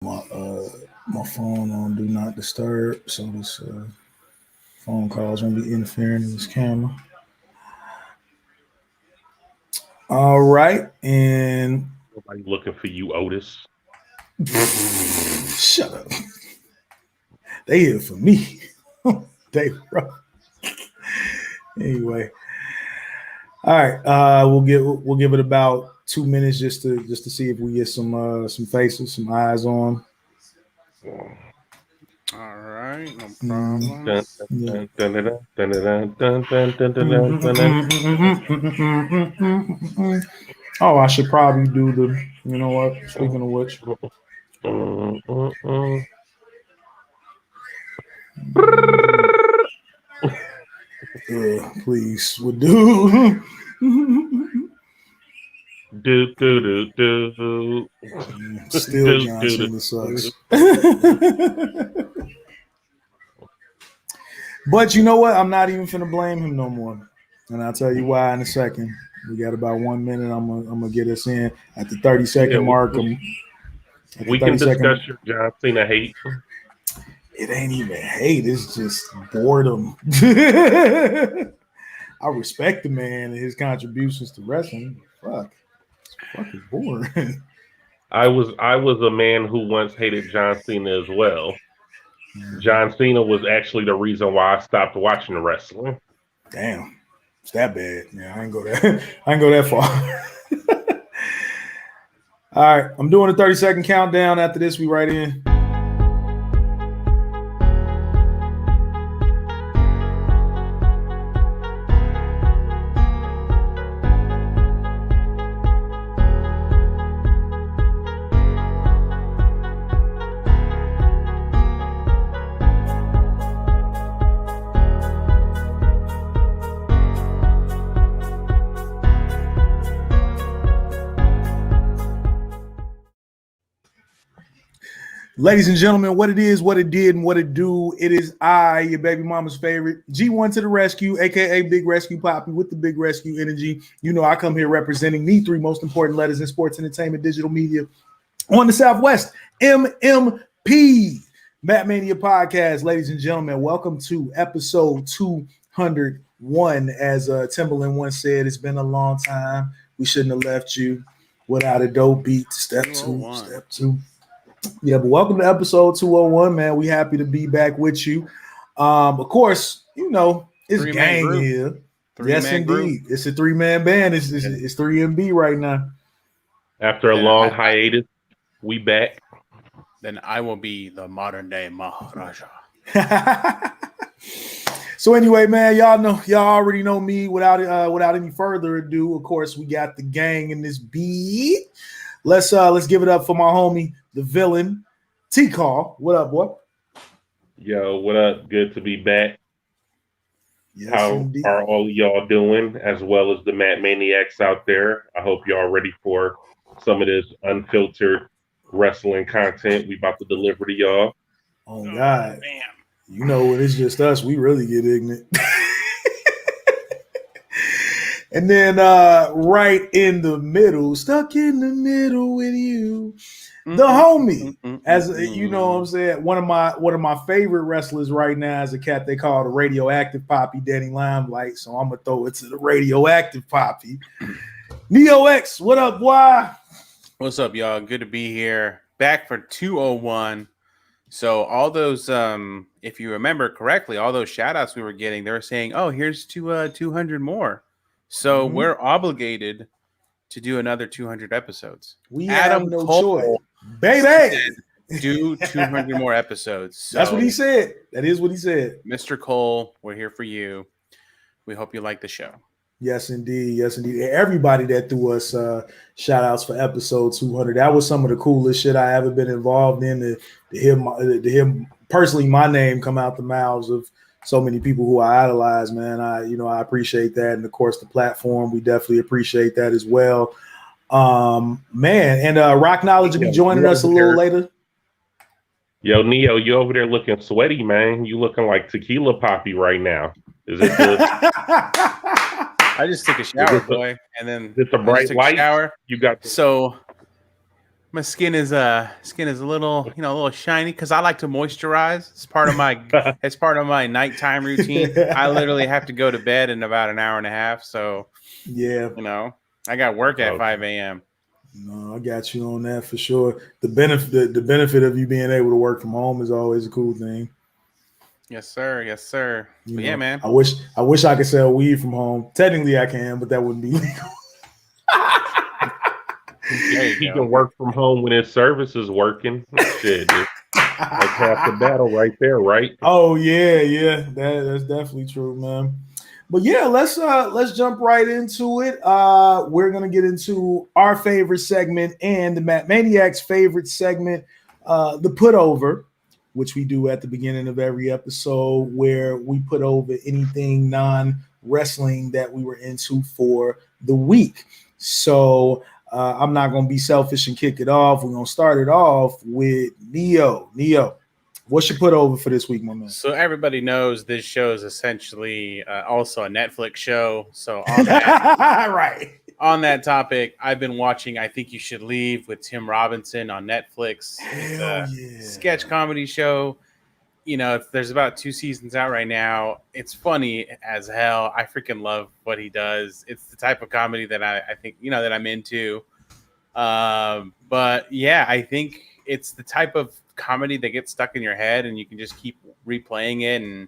My phone on do not disturb, so this phone calls won't be interfering in this camera. All right, and Nobody looking for you, Otis. shut up. They here for me. They bro. Anyway, all right. We'll give it about 2 minutes just to see if we get some faces, some eyes on. All right, no problem. Oh, I should probably do the. You know what? Speaking of which. Please, would do. Still John Cena sucks. But you know what? I'm not even finna blame him no more. And I'll tell you why in a second. We got about 1 minute. I'm gonna get us in at the 30-second mark. We can discuss your John Cena hate. It ain't even hate. It's just boredom. I respect the man and his contributions to wrestling. Fuck, it's fucking boring. I was a man who once hated John Cena as well. John Cena was actually the reason why I stopped watching wrestling. Damn, it's that bad. Yeah, I ain't go that far. All right, I'm doing a 30-second countdown. After this, we right in. Ladies and gentlemen, what it is, what it did, and what it do. It is I, your baby mama's favorite, G1 to the rescue, aka Big Rescue Poppy with the Big Rescue energy. You know I come here representing the three most important letters in sports, entertainment, digital media on the Southwest, MMP, Mat Mania Podcast. Ladies and gentlemen, welcome to episode 201. As Timberland once said, it's been a long time. We shouldn't have left you without a dope beat. Step two. Yeah, but welcome to episode 201, man. We happy to be back with you. Of course, you know, it's gang here. Yes, indeed. It's a 3-man band. It's 3MB right now. After a long hiatus, we back. Then I will be the modern day Maharaja. So anyway, man, y'all already know me. Without any further ado, of course, we got the gang in this beat. Let's give it up for my homie, the villain, T-Call. What up, boy? Yo, what up? Good to be back. Yes, how indeed. are all of y'all doing, as well as the Mat Maniacs out there? I hope y'all ready for some of this unfiltered wrestling content we about to deliver to y'all. Oh God, man. You know when it's just us, we really get ignorant. And then right in the middle, stuck in the middle with you, the homie. As you know what I'm saying, one of my favorite wrestlers right now is a cat they call the Radioactive Poppy, Danny Limelight. So I'm gonna throw it to the Radioactive Poppy. Neo X, what up, boy? What's up, y'all? Good to be here. Back for 201. So all those, if you remember correctly, all those shout outs we were getting, they were saying, oh, here's to 200 more. So we're obligated to do another 200 episodes. We have no choice. Baby! Do 200 more episodes. So, that's what he said. That is what he said. Mr. Cole, we're here for you. We hope you like the show. Yes, indeed. Yes, indeed. Everybody that threw us shout outs for episode 200. That was some of the coolest shit I ever been involved in. To hear personally my name come out the mouths of so many people who I idolize, man. I appreciate that. And of course, the platform, we definitely appreciate that as well. Man, and Rock Knowledge will be joining us a little later. Yo, Neo, you over there looking sweaty, man. You looking like Tequila Poppy right now. Is it I just took a shower, boy, and then it's a bright light. Shower. You got so My skin is a little, a little shiny because I like to moisturize. It's part of my nighttime routine. I literally have to go to bed in about an hour and a half. So Yeah. I got work at 5 a.m. No, I got you on that for sure. The benefit of you being able to work from home is always a cool thing. Yes, sir. Yes, sir. But yeah, man. I wish I could sell weed from home. Technically, I can, but that wouldn't be legal. He can work from home when his service is working. Shit, that's half the battle right there, right? Oh yeah, that's definitely true, man. But yeah, let's jump right into it. We're gonna get into our favorite segment and the Mat Maniacs' favorite segment, the put over, which we do at the beginning of every episode, where we put over anything non-wrestling that we were into for the week. So I'm not going to be selfish and kick it off. We're going to start it off with Neo. Neo, what's your put over for this week, my man? So everybody knows this show is essentially also a Netflix show. So on that, right. On that topic, I've been watching I Think You Should Leave with Tim Robinson on Netflix. It's a sketch comedy show. There's about 2 seasons out right now. It's funny as hell. I freaking love what he does. It's the type of comedy that I think, that I'm into. But yeah, I think it's the type of comedy that gets stuck in your head and you can just keep replaying it. And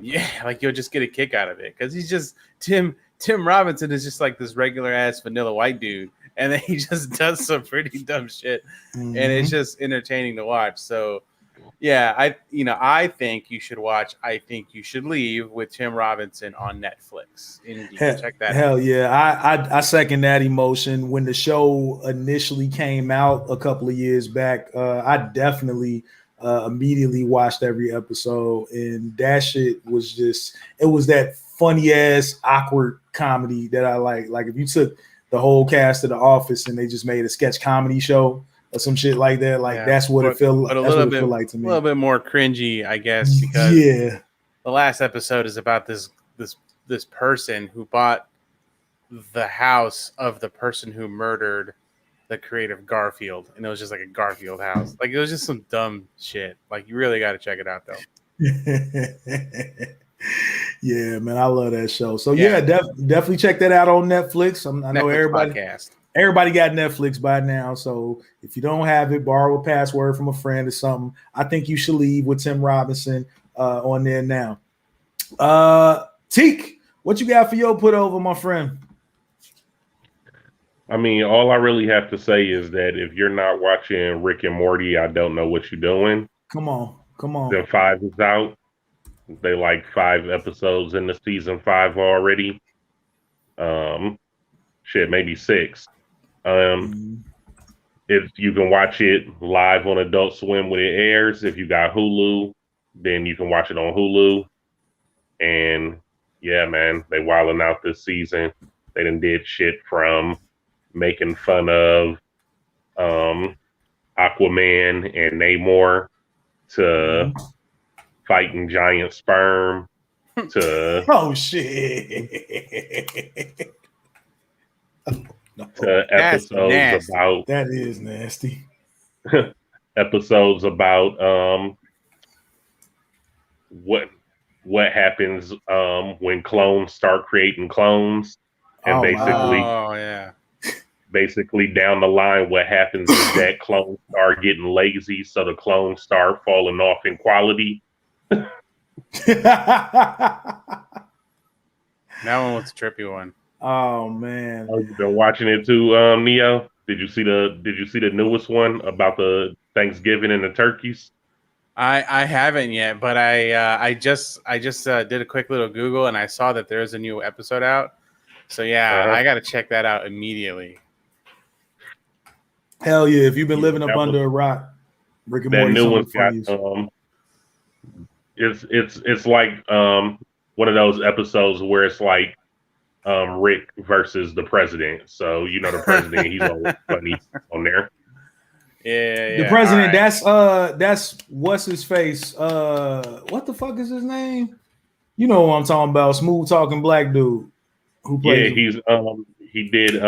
yeah, like you'll just get a kick out of it. Cause he's just Tim Robinson is just like this regular ass vanilla white dude. And then he just does some pretty dumb shit. And it's just entertaining to watch. So yeah, I think you should watch I Think You Should Leave with Tim Robinson on Netflix. Indeed. Check that out. Hell yeah. I second that emotion. When the show initially came out a couple of years back, I definitely immediately watched every episode, and that shit was it was that funny ass awkward comedy that I like. Like if you took the whole cast of The Office and they just made a sketch comedy show or some shit like that, that's what it feel like to me. A little bit more cringy, I guess, because the last episode is about this person who bought the house of the person who murdered the creator of Garfield, and it was just like a Garfield house. Like it was just some dumb shit. Like you really got to check it out though. Yeah, man, I love that show. So definitely check that out on Netflix. I know everybody got Netflix by now, so if you don't have it, borrow a password from a friend or something. I Think You Should Leave with Tim Robinson on there now. Teak, what you got for your put over, my friend? I mean, all I really have to say is that if you're not watching Rick and Morty, I don't know what you're doing. Come on. The 5 is out. They like 5 episodes in the season 5 already. Maybe 6. If you can watch it live on Adult Swim when it airs, if you got Hulu, then you can watch it on Hulu. And yeah, man, they wilding out this season. They done did shit from making fun of Aquaman and Namor to fighting giant sperm to oh shit. To episodes about that is nasty. Episodes about what happens when clones start creating clones, and basically down the line what happens is that clones start getting lazy, so the clones start falling off in quality. That one was a trippy one. Oh man! Oh, you've been watching it too, Neo. Did you see the newest one about the Thanksgiving and the turkeys? I haven't yet, but I just did a quick little Google and I saw that there's a new episode out. So yeah, I got to check that out immediately. Hell yeah! If you've been living up under a rock, Rick and Morty, that new one's got it's like one of those episodes where it's like Rick versus the president. So the president, he's always funny on there. Yeah. The president, that's what's his face? What the fuck is his name? You know what I'm talking about? Smooth talking black dude who plays. Yeah, he did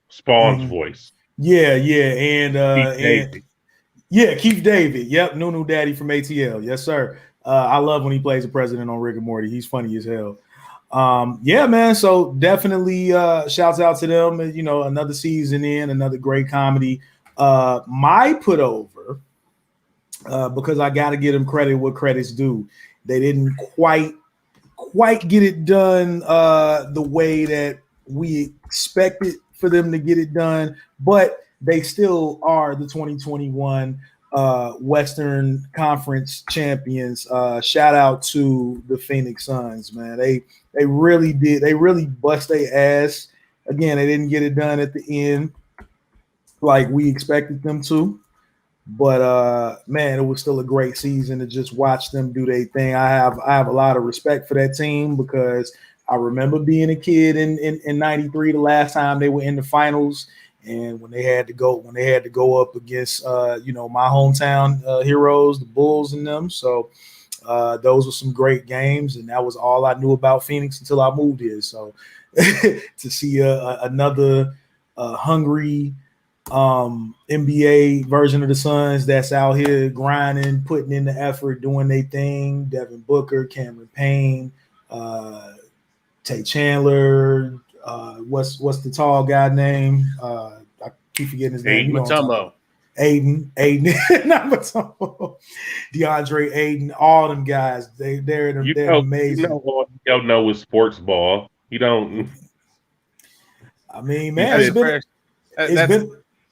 Spawn's voice. Yeah, Keith David. Keith David. Yep, Nunu Daddy from ATL. Yes, sir. I love when he plays the president on Rick and Morty. He's funny as hell. Yeah, man. So definitely shouts out to them. You know, another season in, another great comedy. My put over, because I got to give them credit what credit's due. They didn't quite get it done the way that we expected for them to get it done, but they still are the 2021 Western Conference champions. Shout out to the Phoenix Suns, man. They really did. They really bust their ass. Again, they didn't get it done at the end like we expected them to. But man, it was still a great season to just watch them do their thing. I have a lot of respect for that team because I remember being a kid in '93, the last time they were in the finals, and when they had to go up against my hometown heroes, the Bulls and them. So those were some great games, and that was all I knew about Phoenix until I moved here. So to see another hungry NBA version of the Suns that's out here grinding, putting in the effort, doing their thing. Devin Booker, Cameron Payne, Tay Chandler, what's the tall guy name? I keep forgetting his name. Mutombo. Aiden, not Mutombo. DeAndre Aiden, all them guys. They're amazing. You know, all you don't know is sports ball. You don't. I mean, man,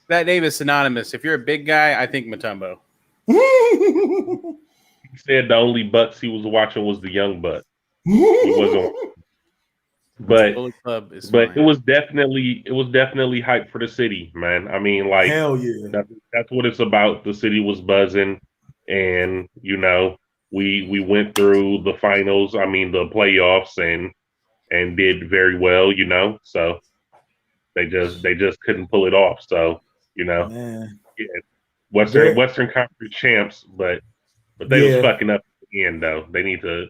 that name is synonymous. If you're a big guy, I think Mutombo. He said the only Bucks he was watching was the Young Bucks. He wasn't. But it was definitely hype for the city, man. I mean, like, hell yeah, that's what it's about. The city was buzzing, and we went through the finals. I mean, the playoffs, and did very well. So they just couldn't pull it off. So man. Yeah, Western Conference champs, but they was fucking up at the end though. They need to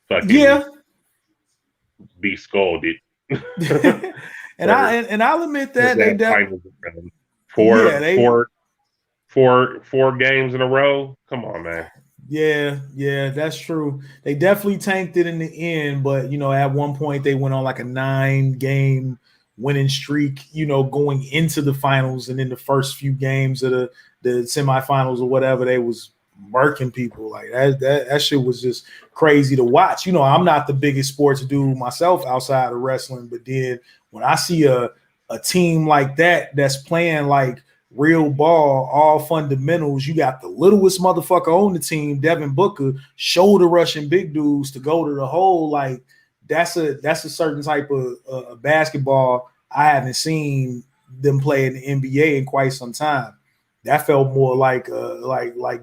fucking be scolded. and I'll admit that they definitely four games in a row. Come on, man. Yeah, that's true. They definitely tanked it in the end, but at one point they went on like a 9-game winning streak, going into the finals, and in the first few games of the semifinals or whatever, they was murking people. Like that shit was just crazy to watch. I'm not the biggest sports dude myself outside of wrestling, but then when I see a team like that's playing like real ball, all fundamentals, you got the littlest motherfucker on the team, Devin Booker, shoulder rushing big dudes to go to the hole. Like that's a certain type of basketball I haven't seen them play in the NBA in quite some time. That felt more like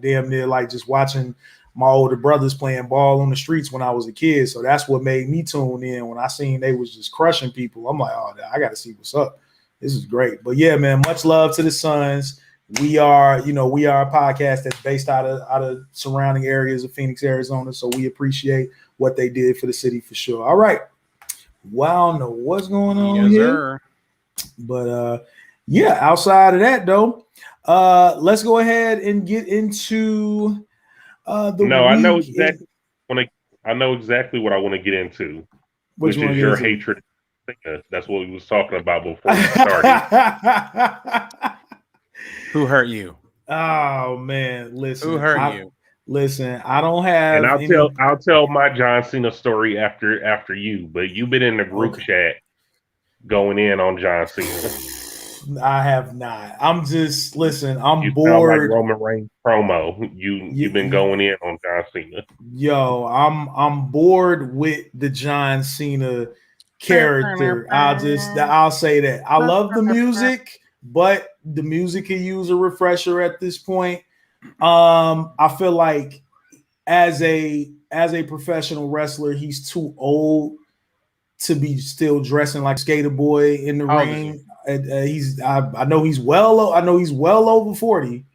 damn near like just watching my older brothers playing ball on the streets when I was a kid. So that's what made me tune in when I seen they was just crushing people. I'm like, oh, I got to see what's up. This is great. But yeah, man, much love to the Suns. We are a podcast that's based out of surrounding areas of Phoenix, Arizona. So we appreciate what they did for the city for sure. All right. Well, I don't know what's going on here. Sir. But yeah, outside of that though, let's go ahead and get into the I know exactly what I want to get into, which is your hatred. That's what we was talking about before we started. Who hurt you? Oh man, listen. Who hurt you? Listen, I don't have. And I'll tell my John Cena story after you. But you've been in the group chat going in on John Cena. I have not. I'm just I'm you bored. Sound like Roman Reigns promo. You've been going in on John Cena. Yo, I'm bored with the John Cena character. I'll say that. I love the music, but the music can use a refresher at this point. I feel like as a professional wrestler, he's too old to be still dressing like Skater Boy in the ring. I know he's well over 40.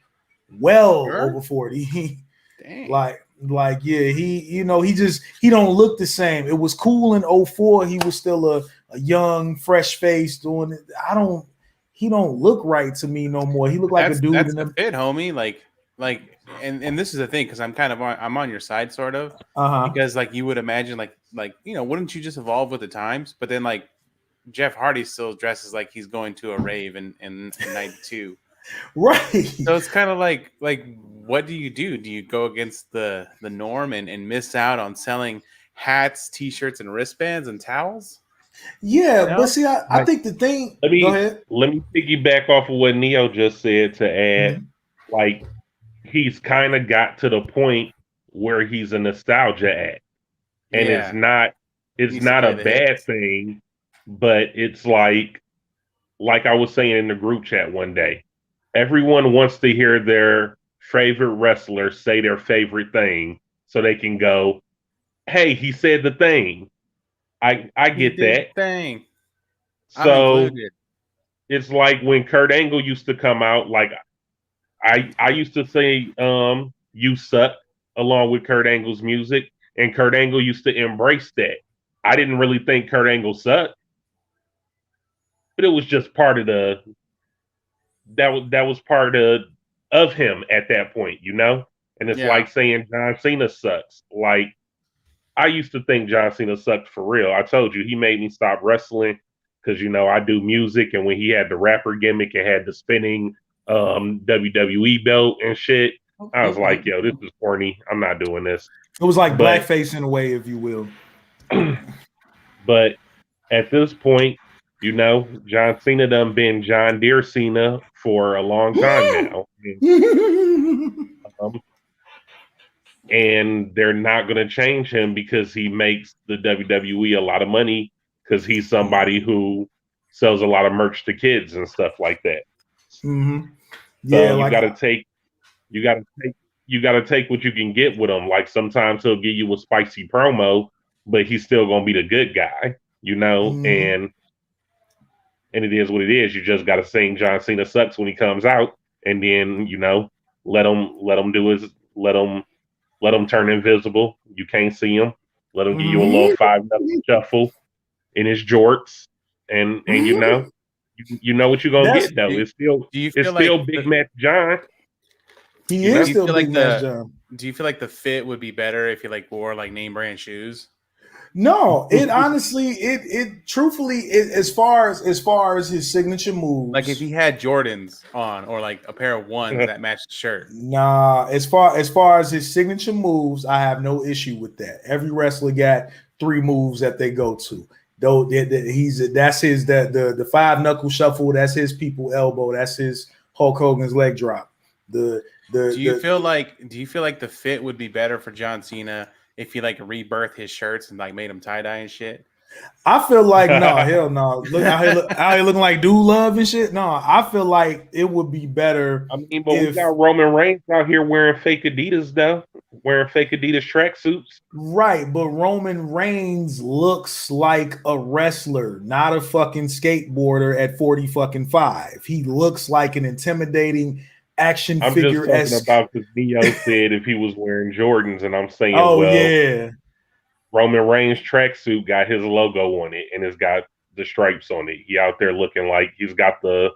Over 40. Dang. Like yeah, he don't look the same. It was cool in 04. He was still a young, fresh face doing it. he don't look right to me no more. He look like a dude That's in the them. fit, homie. And this is the thing, because I'm on your side sort of, because like you would imagine like wouldn't you just evolve with the times? But then like Jeff Hardy still dresses like he's going to a rave in 92. Right. So it's kind of like what do you do? Do you go against the norm and miss out on selling hats, t-shirts, and wristbands and towels? Yeah, but see, I think the thing. Go ahead. Let me piggyback off of what Neo just said to add, like he's kind of got to the point where he's a nostalgia act, and it's not a bad thing, but it's like I was saying in the group chat one day, everyone wants to hear their favorite wrestler say their favorite thing so they can go, hey, he said the thing. I get that. Thing. So it's like when Kurt Angle used to come out, like I used to say you suck along with Kurt Angle's music, and Kurt Angle used to embrace that. I didn't really think Kurt Angle sucked, but it was just part of that was part of him at that point, And it's like saying John Cena sucks. Like I used to think John Cena sucked for real. I told you, he made me stop wrestling because, I do music. And when he had the rapper gimmick and had the spinning WWE belt and shit, I was like, yo, this is corny. I'm not doing this. It was like blackface in a way, if you will. But at this point, John Cena done been John Deere Cena for a long time now. And they're not going to change him because he makes the WWE a lot of money because he's somebody who sells a lot of merch to kids and stuff like that. Yeah, so you got to take what you can get with him. Like sometimes he'll give you a spicy promo, but he's still going to be the good guy, and it is what it is. You just got to sing John Cena sucks when he comes out, and then let him turn invisible. You can't see him. Let him give you a little 5-knuckle shuffle in his jorts, and you know what you're gonna get though. It's still Big Mac John. He is still Big Mac John. Do you feel like the fit would be better if you wore name brand shoes? No, it honestly, truthfully, as far as his signature moves, like if he had Jordans on or like a pair of ones that matched the shirt. Nah, as far as his signature moves, I have no issue with that. Every wrestler got 3 moves that they go to. Though that's his the 5-knuckle shuffle. That's his people elbow. That's his Hulk Hogan's leg drop. Do you feel like the fit would be better for John Cena if he rebirthed his shirts and made him tie dye and shit? I feel like no, hell no. Look out here looking like Dude Love and shit. No, I feel like it would be better. I mean, but we got Roman Reigns out here wearing fake Adidas though, wearing fake Adidas tracksuits. Right, but Roman Reigns looks like a wrestler, not a fucking skateboarder at 45. He looks like an intimidating action figure. I'm just talking about because Neo said if he was wearing Jordans, and I'm saying, yeah. Roman Reigns tracksuit got his logo on it, and it's got the stripes on it. He out there looking like he's got the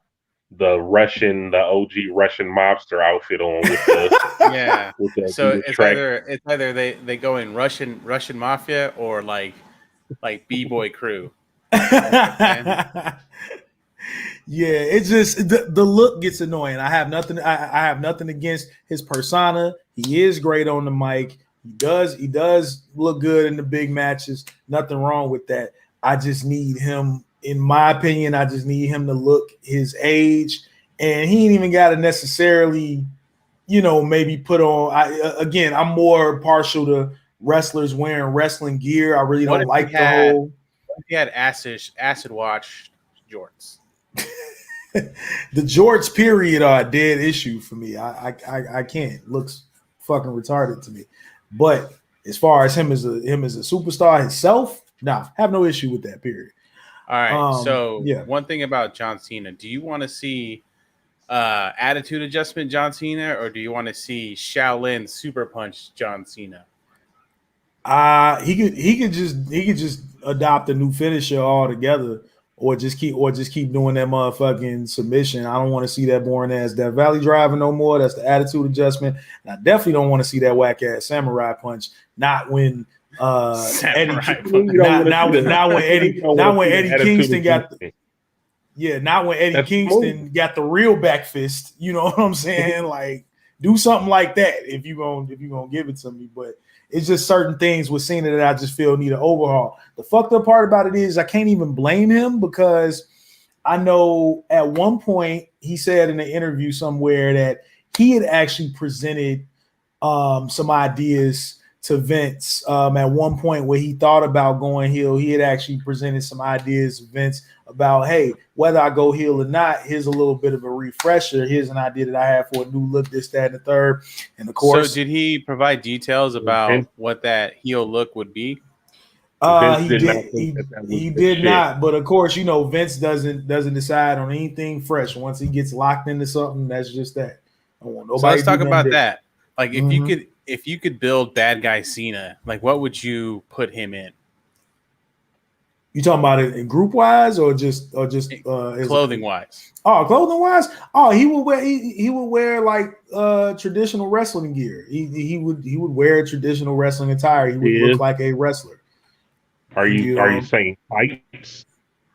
OG Russian mobster outfit on with the With the, so it's either they go in Russian mafia or like B-boy crew. Yeah, it's just the look gets annoying. I have nothing against his persona. He is great on the mic. He does look good in the big matches. Nothing wrong with that. I just need him, in my opinion, to look his age, and he ain't even got to necessarily, maybe put on. I'm more partial to wrestlers wearing wrestling gear. I really don't like the whole. What if he had acid wash jorts? The jorts period are a dead issue for me. I can't. Looks fucking retarded to me. But as far as him as a superstar himself, have no issue with that period. All right. One thing about John Cena, do you want to see attitude adjustment John Cena, or do you want to see Shaolin super punch John Cena? He could just adopt a new finisher altogether, or just keep doing that motherfucking submission. I don't want to see that boring ass Death Valley driver no more. That's the attitude adjustment. And I definitely don't want to see that whack ass samurai punch. Not when Eddie Kingston got the real back fist. You know what I'm saying? Like, do something like that if you gonna give it to me. But it's just certain things with Cena that I just feel need an overhaul. The fucked up part about it is I can't even blame him, because I know at one point he said in an interview somewhere that he had actually presented some ideas to Vince at one point where he thought about going heel. He had actually presented some ideas to Vince about, hey, whether I go heel or not, here's a little bit of a refresher. Here's an idea that I have for a new look, this, that, and the third. And of course, so did he provide details about what that heel look would be? He did not. But of course, you know, Vince doesn't decide on anything fresh. Once he gets locked into something, that's just that. I don't want nobody. So let's talk about that. Like, if you could build bad guy Cena, like, what would you put him in? You talking about it in group wise or just clothing wise? Oh, clothing wise. Oh, he would wear like traditional wrestling gear. He would wear traditional wrestling attire. He would look like a wrestler. Are you saying tights?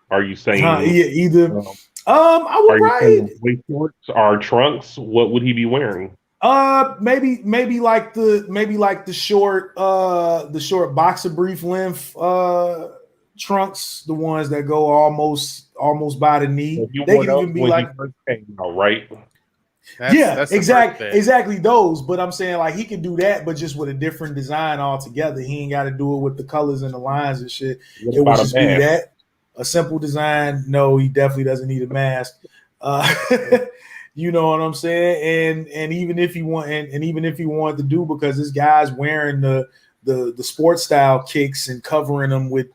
Are you saying either? I would wear shorts or trunks. What would he be wearing? Maybe like the short boxer brief length trunks, the ones that go almost by the knee. So they can even be like, right? That's exactly those. But I'm saying, like, he can do that, but just with a different design altogether. He ain't got to do it with the colors and the lines and shit. It would just be that, a simple design. No, he definitely doesn't need a mask. You know what I'm saying? And even if he wanted to do, because this guy's wearing the sports style kicks and covering them with,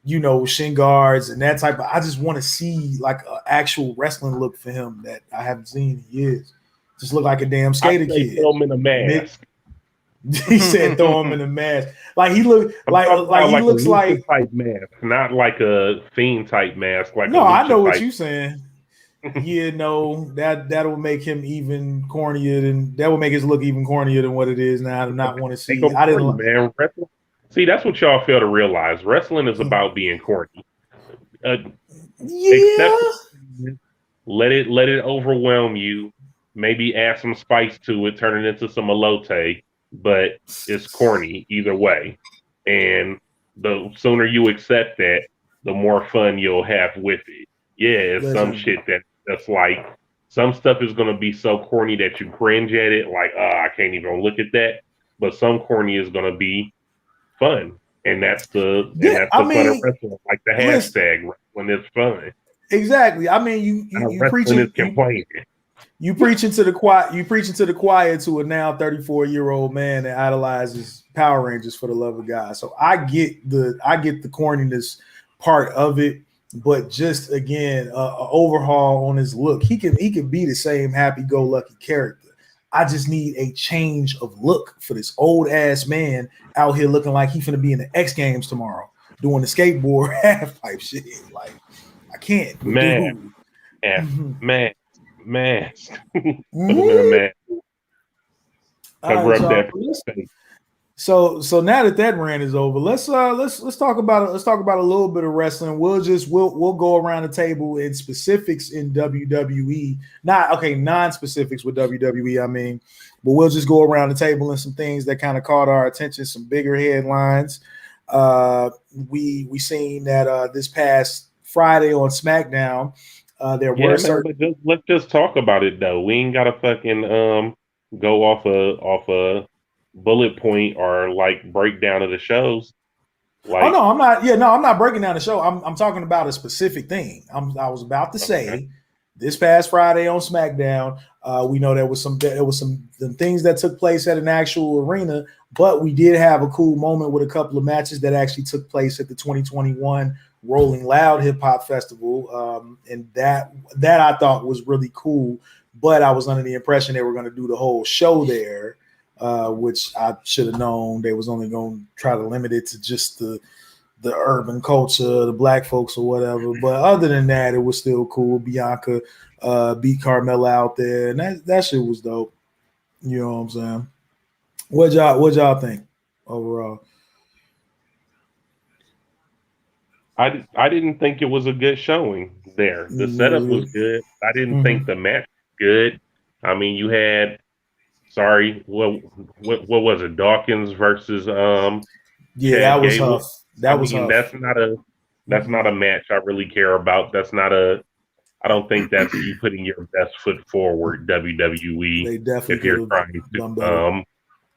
you know, shin guards and that type of, I just want to see like an actual wrestling look for him that I haven't seen in years. Just look like a damn skater kid. Throw him in a mask. He said throw him in a mask. Like he looks like type mask, not like a Fiend type mask. Like, no, I know what you're saying. Yeah, no, that will make him even cornier that will make his look even cornier than what it is now. I do not want to see. Man, wrestling. See, that's what y'all fail to realize. Wrestling is about being corny. Let it overwhelm you. Maybe add some spice to it, turn it into some elote, but it's corny either way. And the sooner you accept that, the more fun you'll have with it. Yeah, it's some shit that's like, some stuff is going to be so corny that you cringe at it, like, I can't even look at that. But some corny is going to be fun. And that's the fun of wrestling, like the hashtag when it's fun. Exactly. I mean, you preaching complaining. You preaching to the choir to a now 34-year-old man that idolizes Power Rangers, for the love of God. So I get the corniness part of it. But just again, overhaul on his look. He can be the same happy-go-lucky character. I just need a change of look for this old ass man out here looking like he's gonna be in the X Games tomorrow doing the skateboard half pipe shit. Like, I can't. Man. Cover up that. So now that rant is over, let's talk about a little bit of wrestling. We'll go around the table in specifics in WWE, non-specifics with WWE. I mean, but we'll just go around the table and some things that kind of caught our attention, some bigger headlines. We seen that this past Friday on SmackDown, let's just talk about it though. We ain't gotta fucking go off a bullet point or like breakdown of the shows. Like, I'm not breaking down the show. I'm talking about a specific thing. I was about to say this past Friday on SmackDown, we know there was some things that took place at an actual arena, but we did have a cool moment with a couple of matches that actually took place at the 2021 Rolling Loud Hip Hop Festival, and that I thought was really cool. But I was under the impression they were going to do the whole show there, which I should have known they was only going to try to limit it to just the the urban culture, the black folks or whatever. But other than that, it was still cool. Bianca beat Carmella out there, and that shit was dope. You know what I'm saying? What y'all think overall? I didn't think it was a good showing there. The setup was good. I didn't think the match was good. I mean, you had what was it? Dawkins versus Yeah, Chad that was Gable. tough. That was tough. That's not a match I really care about. I don't think that's you putting your best foot forward, WWE. They definitely if you're trying done better. to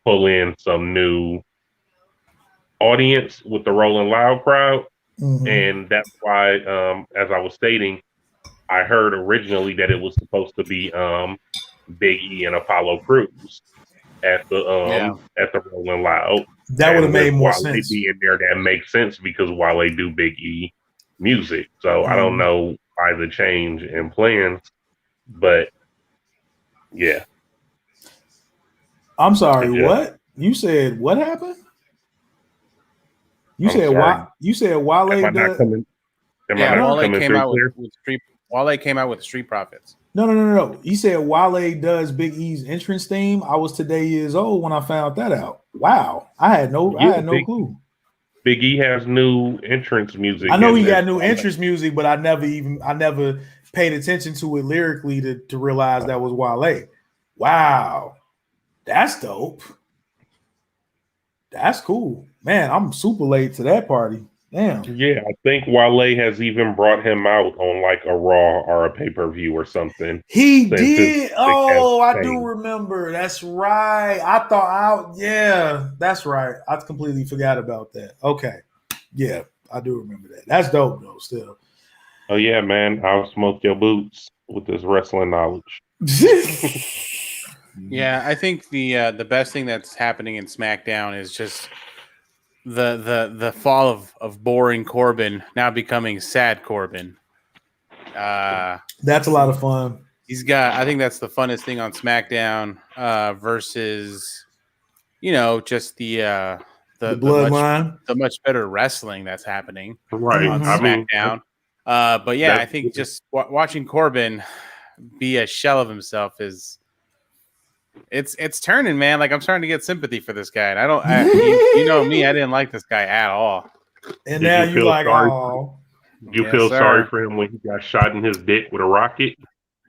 pull in some new audience with the Rolling Loud crowd. And that's why, as I was stating, I heard originally that it was supposed to be Big E and Apollo Crews at the Rolling Loud. That would have made more Wale sense. being there, that makes sense because Wale do Big E music. So I don't know why the change in plans, but yeah. I'm sorry, what? You said what happened? You said Wale Am I not coming through clear? Wale came out with Street Profits. No. He said Wale does Big E's entrance theme. I was today years old when I found that out. Wow. I had no clue. Big E has new entrance music. I know he got new entrance music, but I never paid attention to it lyrically to realize that was Wale. Wow. That's dope. That's cool. Man, I'm super late to that party. Damn. Yeah, I think Wale has even brought him out on like a Raw or a pay-per-view or something. He did. Oh, I do remember. That's right. That's right. I completely forgot about that. Okay. Yeah, I do remember that. That's dope though, still. Oh yeah, man. I'll smoke your boots with this wrestling knowledge. Yeah, I think the best thing that's happening in SmackDown is just the fall of boring Corbin now becoming sad Corbin. That's a lot of fun. I think that's the funnest thing on SmackDown versus just the bloodline, the much better wrestling that's happening on SmackDown. But yeah, I think just watching Corbin be a shell of himself it's turning, man. Like I'm starting to get sympathy for this guy, and you know me, I didn't like this guy at all. And now you like, oh, you feel sorry for him when he got shot in his dick with a rocket.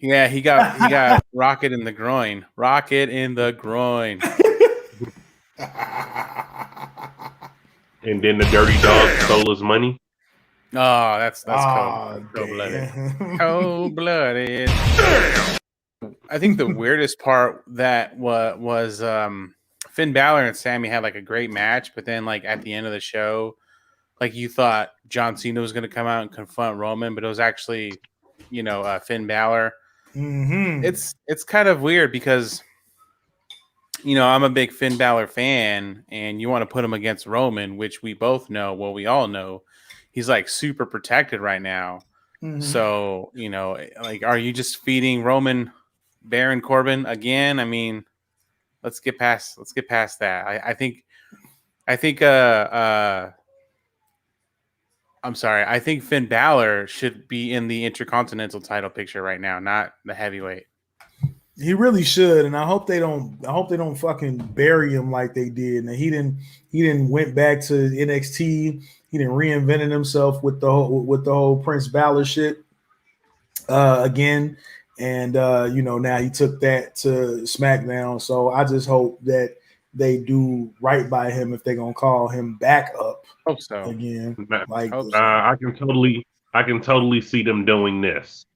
Yeah, he got rocket in the groin. Rocket in the groin. And then the dirty dog stole his money. Oh, that's cold-blooded. Cold-blooded. I think the weirdest part that was Finn Balor and Sammy had like a great match, but then like at the end of the show, like you thought John Cena was going to come out and confront Roman, but it was actually, Finn Balor. It's kind of weird because, I'm a big Finn Balor fan, and you want to put him against Roman, which we both know. Well, we all know he's like super protected right now. So, like, are you just feeding Roman Baron Corbin again? I mean, let's get past that. I think I'm sorry. I think Finn Balor should be in the Intercontinental title picture right now, not the heavyweight. He really should, and I hope they don't fucking bury him like they did. And he didn't went back to NXT. He didn't reinvented himself with the whole Prince Balor shit again. And now he took that to SmackDown. So I just hope that they do right by him if they're gonna call him back up. Hope so again. Like I can totally see them doing this.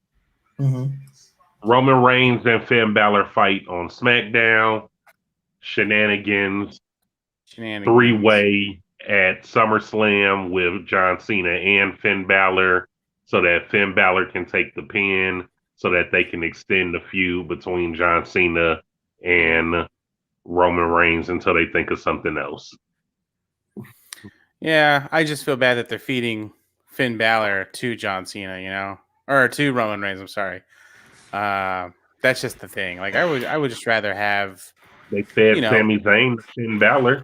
Roman Reigns and Finn Balor fight on SmackDown. Shenanigans. 3-way at SummerSlam with John Cena and Finn Balor, so that Finn Balor can take the pin, so that they can extend the feud between John Cena and Roman Reigns until they think of something else. Yeah, I just feel bad that they're feeding Finn Balor to John Cena, or to Roman Reigns. I'm sorry. That's just the thing. Like I would just rather have they fed Sami Zayn to Finn Balor.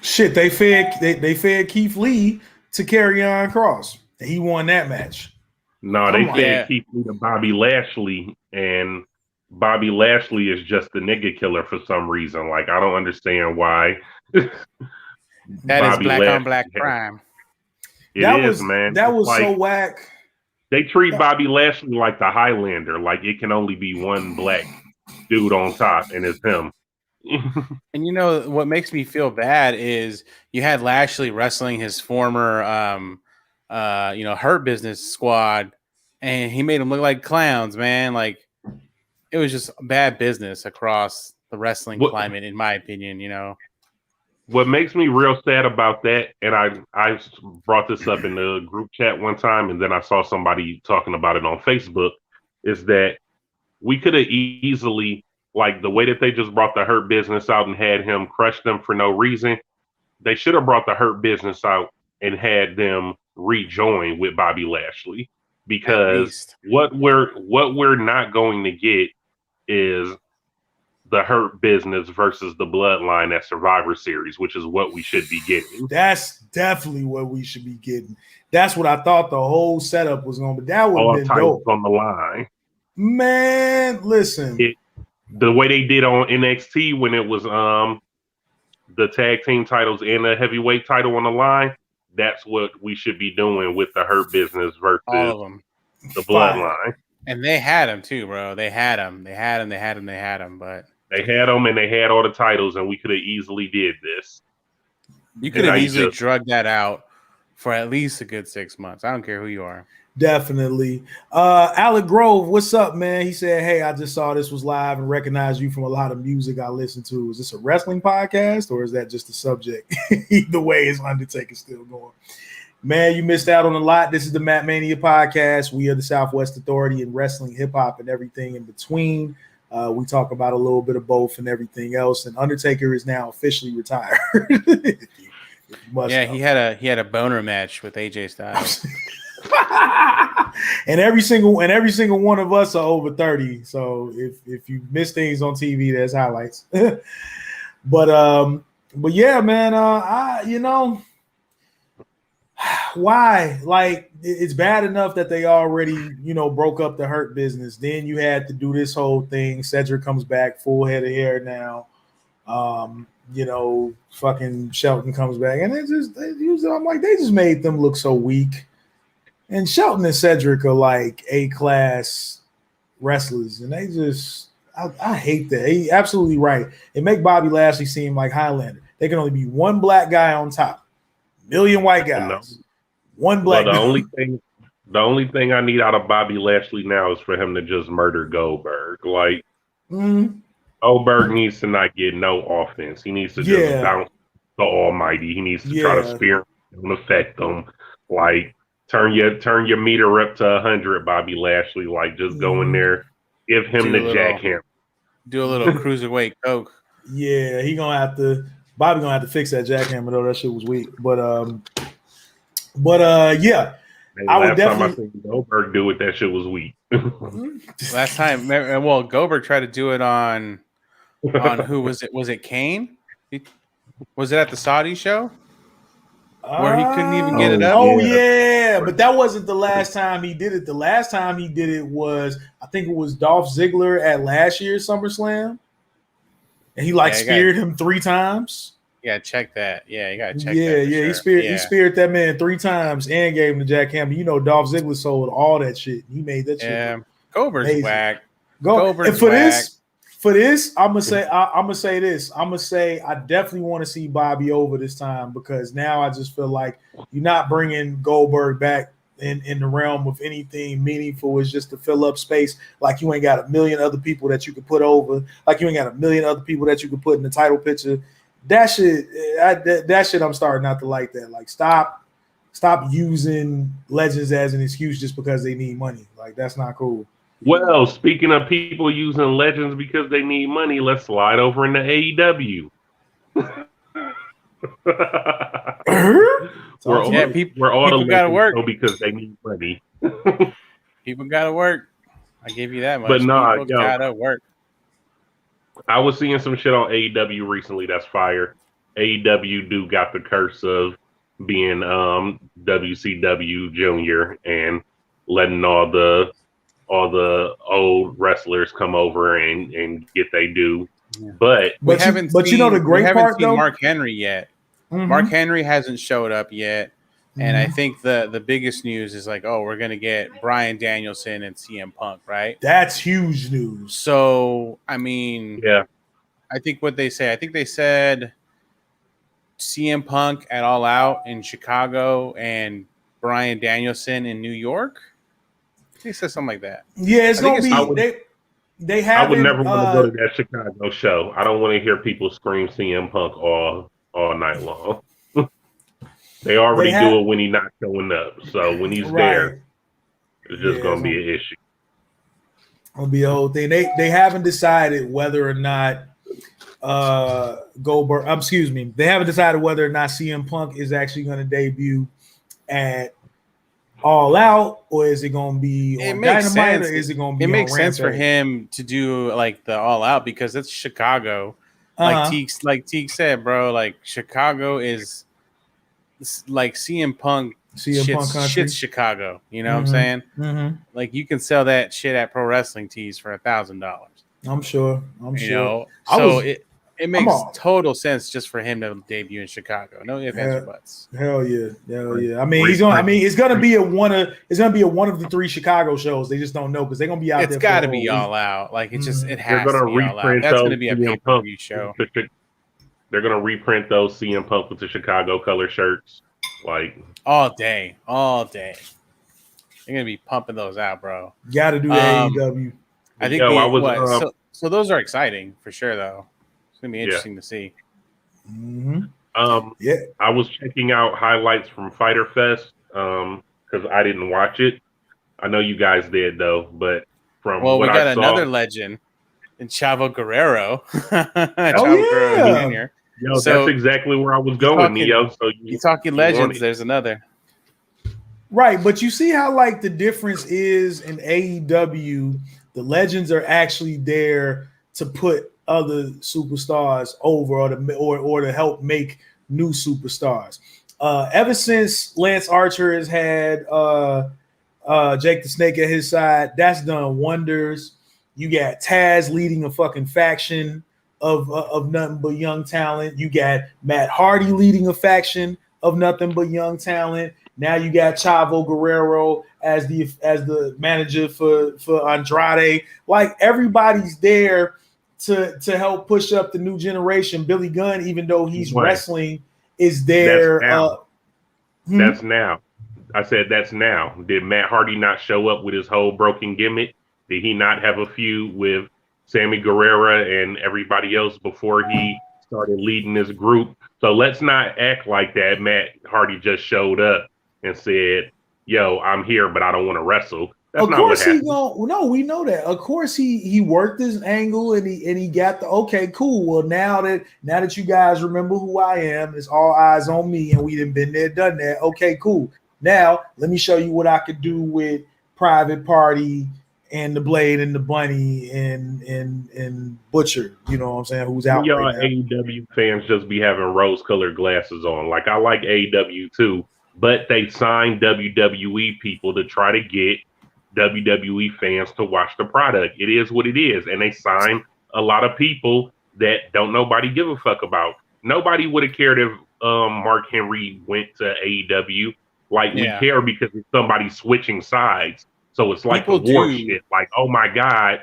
Shit, they fed Keith Lee to Karrion Kross, and he won that match. No, they fed Keith Lee to Bobby Lashley, and Bobby Lashley is just the nigga killer for some reason. Like, I don't understand why. That is black on black crime. It is, man. That was like, so whack. They treat Bobby Lashley like the Highlander, like it can only be one black dude on top, and it's him. And you know what makes me feel bad is you had Lashley wrestling his former Hurt Business squad, and he made them look like clowns, man. Like, it was just bad business across the wrestling climate, in my opinion, you know. What makes me real sad about that, and I brought this up in the group chat one time, and then I saw somebody talking about it on Facebook, is that we could have easily, like the way that they just brought the Hurt Business out and had him crush them for no reason, they should have brought the Hurt Business out and had them rejoin with Bobby Lashley, because what we're not going to get is the Hurt Business versus the Bloodline at Survivor Series, which is what we should be getting. That's definitely what we should be getting. That's what I thought the whole setup was going to be. That would have been dope. On the line. Man, listen. The way they did on NXT when it was the tag team titles and the heavyweight title on the line, that's what we should be doing with the Hurt Business versus all of them. The Bloodline. And they had him too, bro. They had him, but they had them, and they had all the titles, and we could have easily did this. You could have easily drugged that out for at least a good 6 months. I don't care who you are. Definitely. Alec Grove, what's up, man? He said, hey, I just saw this was live and recognized you from a lot of music I listen to. Is this a wrestling podcast, or is that just a subject? Either way, is Undertaker still going? Man, you missed out on a lot. This is the Mat Mania Podcast. We are the Southwest Authority in wrestling, hip-hop, and everything in between. We talk about a little bit of both and everything else. And Undertaker is now officially retired. He had a boner match with AJ Styles. and every single one of us are over 30. So if you miss things on TV, there's highlights. but yeah, man, why? Like, it's bad enough that they already, broke up the Hurt Business. Then you had to do this whole thing. Cedric comes back, full head of hair now. Fucking Shelton comes back, and I'm like, they just made them look so weak. And Shelton and Cedric are like A-class wrestlers, and they just, I hate that. He's absolutely right. They make Bobby Lashley seem like Highlander. There can only be one black guy on top. Million white guys. One black. Well, the only thing I need out of Bobby Lashley now is for him to just murder Goldberg. Like, Goldberg needs to not get no offense. He needs to just bounce the Almighty. He needs to try to spear him and affect him. Like, turn your meter up to 100, Bobby Lashley. Like, just go in there, give him the jackhammer. Do a little cruiserweight coke. Yeah, Bobby gonna have to fix that jackhammer though. That shit was weak. But yeah. I would definitely. Time I seen Goldberg do it, that shit was weak. Last time, well, Goldberg tried to do it on who was it? Was it Kane? Was it at the Saudi show where he couldn't even get it up? Oh yeah, but that wasn't the last time he did it. The last time he did it was, I think it was Dolph Ziggler at last year's SummerSlam. And he speared him 3 times. Yeah, check that. Yeah, you gotta check that. Yeah, sure. He speared that man 3 times and gave him the jackhammer. Dolph Ziggler sold all that shit. He made that shit. Yeah, Goldberg's whack. And for this, I'm gonna say this. I'm gonna say I definitely want to see Bobby over this time, because now I just feel like you're not bringing Goldberg back in the realm of anything meaningful. Is just to fill up space. Like, you ain't got a million other people that you could put over. Like, you ain't got a million other people that you could put in the title picture. That shit, I'm starting not to like that. Like, stop using legends as an excuse just because they need money. Like, that's not cool. Well, speaking of people using legends because they need money, let's slide over into AEW. We're all gotta work because they need money. People gotta work. I give you that much. But people gotta work. I was seeing some shit on AEW recently that's fire. AEW do got the curse of being WCW Junior and letting all the old wrestlers come over and get they due. Yeah. But we haven't seen, you know the great we haven't part seen though? Mark Henry yet. Mhm. Mark Henry hasn't showed up yet. And I Mhm. think the biggest news is like, oh, we're gonna get Bryan Danielson and CM Punk, right? That's huge news. So I mean, yeah, I think what they say, I think they said CM Punk at All Out in Chicago and Bryan Danielson in New York. They said something like that. Yeah, it's I think gonna be they I would haven't. never want to go to that Chicago show. I don't want to hear people scream CM Punk all night long. They already do it when he's not showing up. So when he's there, it's just going to be an issue. It'll be a whole thing. They haven't decided whether or not Goldberg. They haven't decided whether or not CM Punk is actually going to debut at All Out, or is it going to be on Dynamite, or is it going to be? It makes on sense for Rampage? him to do like the All Out because it's Chicago. Uh-huh. Like Teague said, bro. Like Chicago is like CM Punk. Shit's Chicago. You know what I'm saying? Mm-hmm. Like you can sell that shit at Pro Wrestling Tees for $1,000. I'm sure. You know, so it makes total sense just for him to debut in Chicago. No ifs, ands, or buts. Hell yeah. I mean, it's gonna be one of the 3 Chicago shows. They just don't know because they're gonna be out there. It's got to be All Out. Like it has to be All Out. That's gonna be a pay-per-view show. They're gonna reprint those CM Punk with the Chicago color shirts, like all day. They're gonna be pumping those out, bro. Got to do the AEW. I think so those are exciting for sure, though. It's gonna be interesting to see. Mm-hmm. I was checking out highlights from Fyter Fest because I didn't watch it. I know you guys did though, but from we got another saw, legend in Chavo Guerrero. Guerrero Jr. Yo, that's exactly where I was going, Neo. So you talking legends? There's another. Right, but you see how like the difference is in AEW. The legends are actually there to put other superstars over, or to help make new superstars. Ever since Lance Archer has had Jake the Snake at his side, that's done wonders. You got Taz leading a fucking faction of nothing but young talent. You got Matt Hardy leading a faction of nothing but young talent. Now you got Chavo Guerrero as the manager for Andrade. Like everybody's there to help push up the new generation. Billy Gunn, even though he's wrestling, is there. That's now. I said that's now. Did Matt Hardy not show up with his whole broken gimmick? Did he not have a feud with Sammy Guerrero and everybody else before he started leading this group? So let's not act like that. Matt Hardy just showed up and said, "Yo, I'm here, but I don't want to wrestle." That's of course he gonna. No, we know that. Of course he worked his angle and he got the okay, cool. Well, now that you guys remember who I am, it's all eyes on me, and we done been there, done that. Okay, cool. Now let me show you what I could do with Private Party and the Blade and the Bunny and Butcher. You know what I'm saying? Who's out? Y'all AEW fans just be having rose-colored glasses on. Like I like AEW too. But they signed WWE people to try to get WWE fans to watch the product. It is what it is. And they signed a lot of people that don't nobody give a fuck about. Nobody would have cared if Mark Henry went to AEW. Like we care because it's somebody switching sides. So it's like people war shit. Like, oh my God,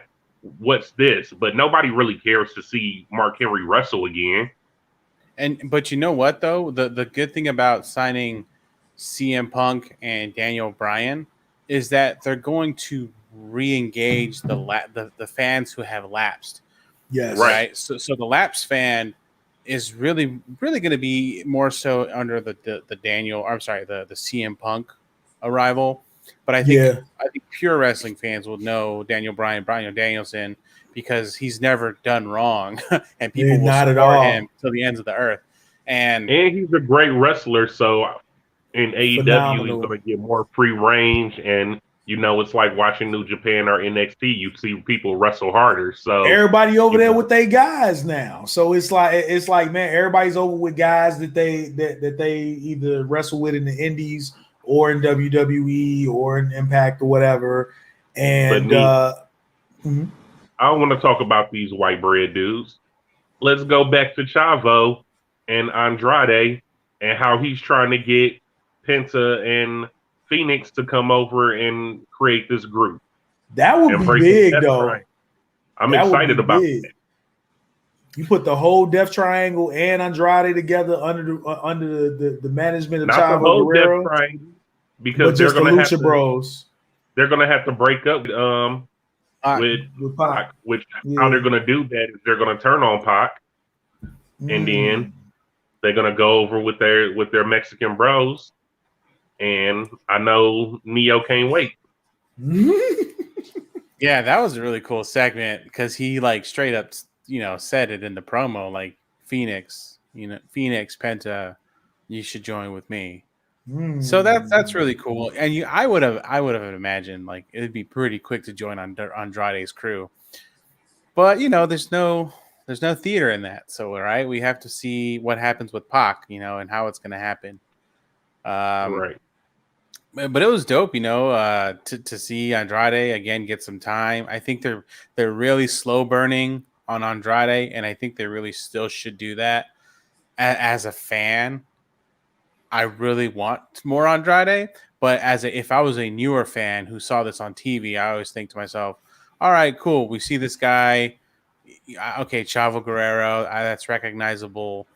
what's this? But nobody really cares to see Mark Henry wrestle again. But you know what though? The good thing about signing CM Punk and Daniel Bryan is that they're going to re-engage the fans who have lapsed. Yes. Right. So the lapsed fan is really going to be more so under the CM Punk arrival. But I think pure wrestling fans will know Daniel Bryan, Bryan Danielson, because he's never done wrong, and people will support him till the ends of the earth. And he's a great wrestler, so in AEW he's going to get more free range, and it's like watching New Japan or NXT. You see people wrestle harder. So everybody over there with their guys now. So it's like, man, everybody's over with guys that they either wrestle with in the Indies or in WWE or in Impact or whatever. And I don't want to talk about these white bread dudes. Let's go back to Chavo and Andrade and how he's trying to get Penta and Phoenix to come over and create this group. That would be big, though. I'm excited about that. You put the whole Death Triangle and Andrade together under the management of Chavo Guerrero, Death Triangle, because they're going to have Bros. They're going to have to break up with Pac. Which how they're going to do that is they're going to turn on Pac, and then they're going to go over with their Mexican bros. And I know Neo can't wait. Yeah, that was a really cool segment because he like straight up, said it in the promo, like Phoenix, Penta, you should join with me. So that's really cool. And I would have imagined like it'd be pretty quick to join Andrade's crew, but there's no theater in that. So right, we have to see what happens with Pac, and how it's going to happen. Right. But it was dope, to see Andrade again get some time. I think they're really slow burning on Andrade, and I think they really still should do that. As a fan, I really want more Andrade, but if I was a newer fan who saw this on TV, I always think to myself, all right, cool. We see this guy. Okay, Chavo Guerrero, that's recognizable.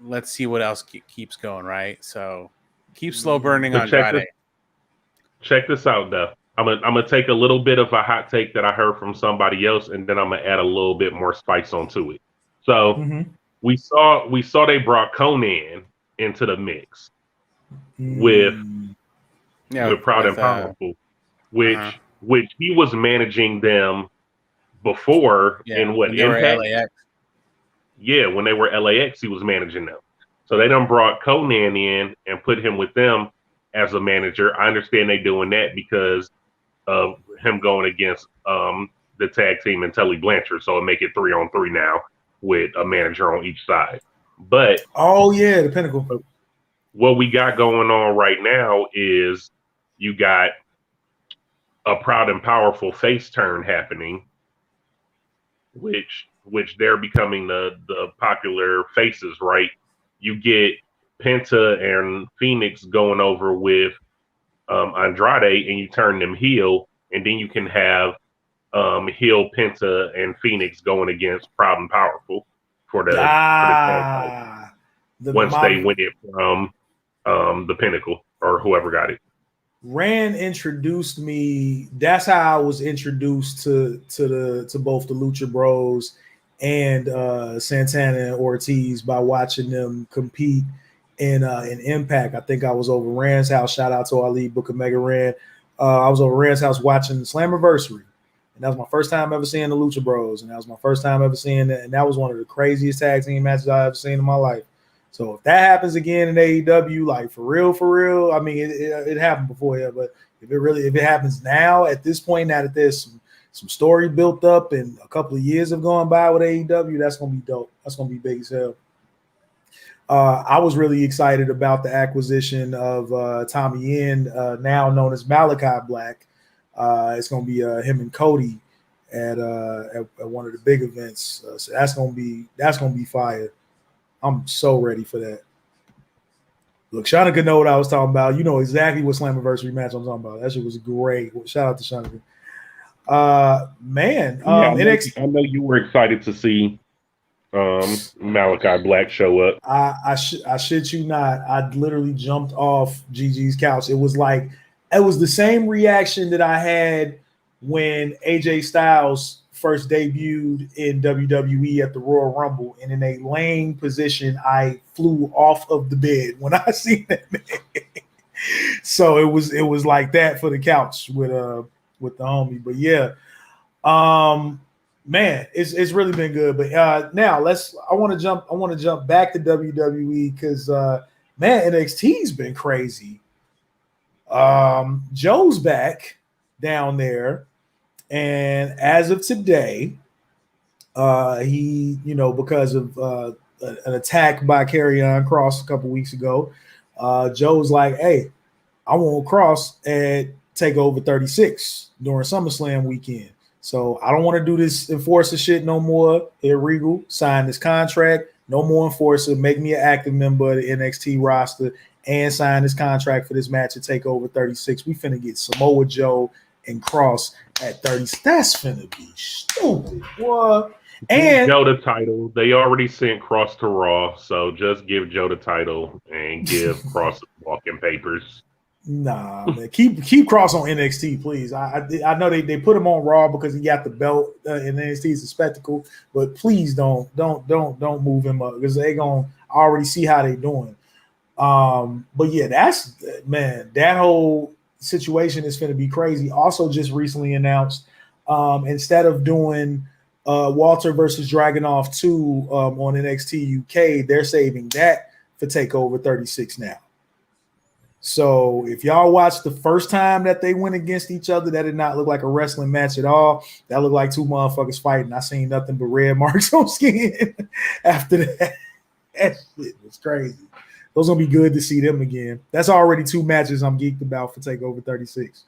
Let's see what else keeps going, right? So keep slow burning Andrade. Check this out, though. I'm gonna take a little bit of a hot take that I heard from somebody else, and then I'm gonna add a little bit more spice onto it. So we saw they brought Conan into the mix with Proud and Powerful, which he was managing them before in what Impact? LAX. Yeah, when they were LAX, he was managing them. So they done brought Conan in and put him with them as a manager. I understand they doing that because of him going against the tag team and Tully Blanchard. So it make it 3-on-3 now with a manager on each side. But the Pinnacle. What we got going on right now is you got a Proud and Powerful face turn happening, which they're becoming the popular faces, right? You get Penta and Phoenix going over with Andrade, and you turn them heel, and then you can have heel Penta and Phoenix going against Proud and Powerful for the tag title. Once they win it from the Pinnacle or whoever got it. Rand introduced me. That's how I was introduced to both the Lucha Bros and Santana and Ortiz by watching them compete in Impact. I think I was over Rand's house. Shout out to our lead Book of Mega Rand. I was over Rand's house watching Slammiversary, and that was my first time ever seeing the Lucha Bros, and that was my first time ever seeing that, and that was one of the craziest tag team matches I've ever seen in my life. So if that happens again in AEW, like for real, I mean it happened before, yeah, but if it happens now at this point, now that there's some story built up and a couple of years have gone by with AEW, that's gonna be dope. That's gonna be big as hell. I was really excited about the acquisition of Tommy Yen, now known as Malachi Black. It's gonna be him and Cody at one of the big events. So that's gonna be fire. I'm so ready for that. Look, Shanika know what I was talking about. You know exactly what Slammiversary match I'm talking about. That shit was great. Shout out to Shanika. NXT. I know you were excited to see Malachi Black show up. I shit you not. I literally jumped off Gigi's couch. It was the same reaction that I had when AJ Styles first debuted in WWE at the Royal Rumble, and in a laying position, I flew off of the bed when I seen that man. So it was like that for the couch with the homie. But yeah, man, it's really been good. But now I want to jump back to WWE because man, NXT's been crazy. Joe's back down there, and as of today, he, because of an attack by Karrion Kross a couple weeks ago, Joe's like, hey, I want Kross at TakeOver 36 during SummerSlam weekend. So I don't want to do this enforcer shit no more. Here, Regal, sign this contract. No more enforcer. Make me an active member of the NXT roster and sign this contract for this match at TakeOver 36. We finna get Samoa Joe and Kross at 30. That's finna be stupid, boy. And Joe the title. They already sent Kross to Raw, so just give Joe the title and give Kross walking papers. Nah, man. Keep Kross on NXT, please. I know they put him on Raw because he got the belt and NXT is a spectacle, but please don't move him up because they gonna already see how they doing. But yeah, that whole situation is gonna be crazy. Also, just recently announced, instead of doing Walter versus Dragunov 2 on NXT UK, they're saving that for TakeOver 36 now. So if y'all watched the first time that they went against each other, that did not look like a wrestling match at all. That looked like two motherfuckers fighting. I seen nothing but red marks on skin after that. That shit was crazy. Those gonna be good to see them again. That's already two matches I'm geeked about for TakeOver 36.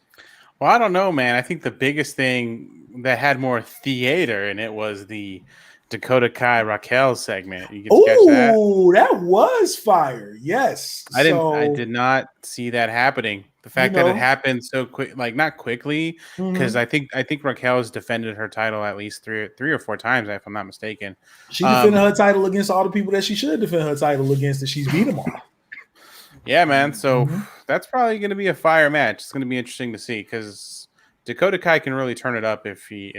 Well, I don't know, man. I think the biggest thing that had more theater in it was the Dakota Kai Raquel segment. You can catch that. Oh, that was fire. Yes. I did not see that happening. The fact that it happened so quick, like not quickly, because I think Raquel has defended her title at least three or four times, if I'm not mistaken. She defended her title against all the people that she should defend her title against, and she's beat them all. Yeah, man. So that's probably going to be a fire match. It's going to be interesting to see because Dakota Kai can really turn it up if she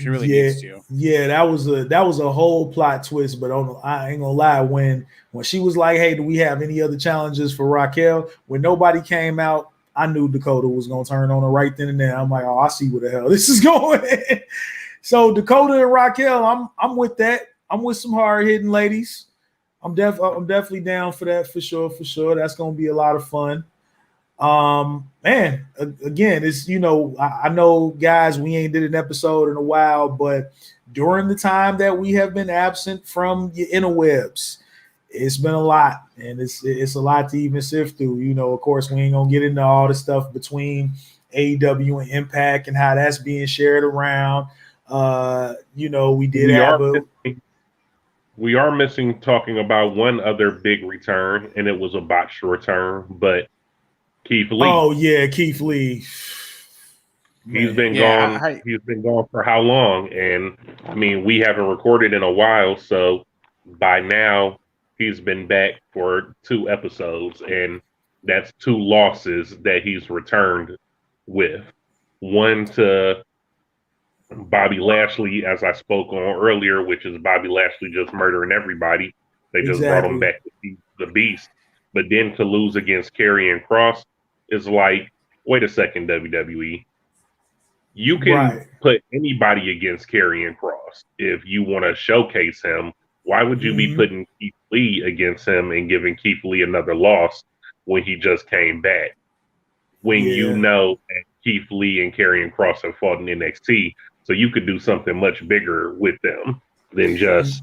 really needs to. Yeah, that was a whole plot twist. But I ain't gonna lie, when she was like, "Hey, do we have any other challenges for Raquel?" When nobody came out, I knew Dakota was gonna turn on her right then and there. I'm like, "Oh, I see where the hell this is going." So Dakota and Raquel, I'm with that. I'm with some hard hitting ladies. I'm definitely down for that for sure. That's gonna be a lot of fun. Man, again, it's I know, guys, we ain't did an episode in a while, but during the time that we have been absent from your interwebs, it's been a lot, and it's a lot to even sift through. Of course, we ain't gonna get into all the stuff between AEW and Impact and how that's being shared around. We are missing talking about one other big return, and it was a botched return, but Keith Lee. Oh yeah, Keith Lee. He's been gone. He's been gone for how long? And I mean, we haven't recorded in a while, so by now he's been back for 2 episodes, and that's 2 losses that he's returned with. One to Bobby Lashley, as I spoke on earlier, which is Bobby Lashley just murdering everybody. They just brought him back to be the beast. But then to lose against Karrion Kross is like, wait a second, WWE. You can put anybody against Karrion Kross if you want to showcase him. Why would you be putting Keith Lee against him and giving Keith Lee another loss when he just came back? When you know that Keith Lee and Karrion Kross have fought in NXT, so you could do something much bigger with them than just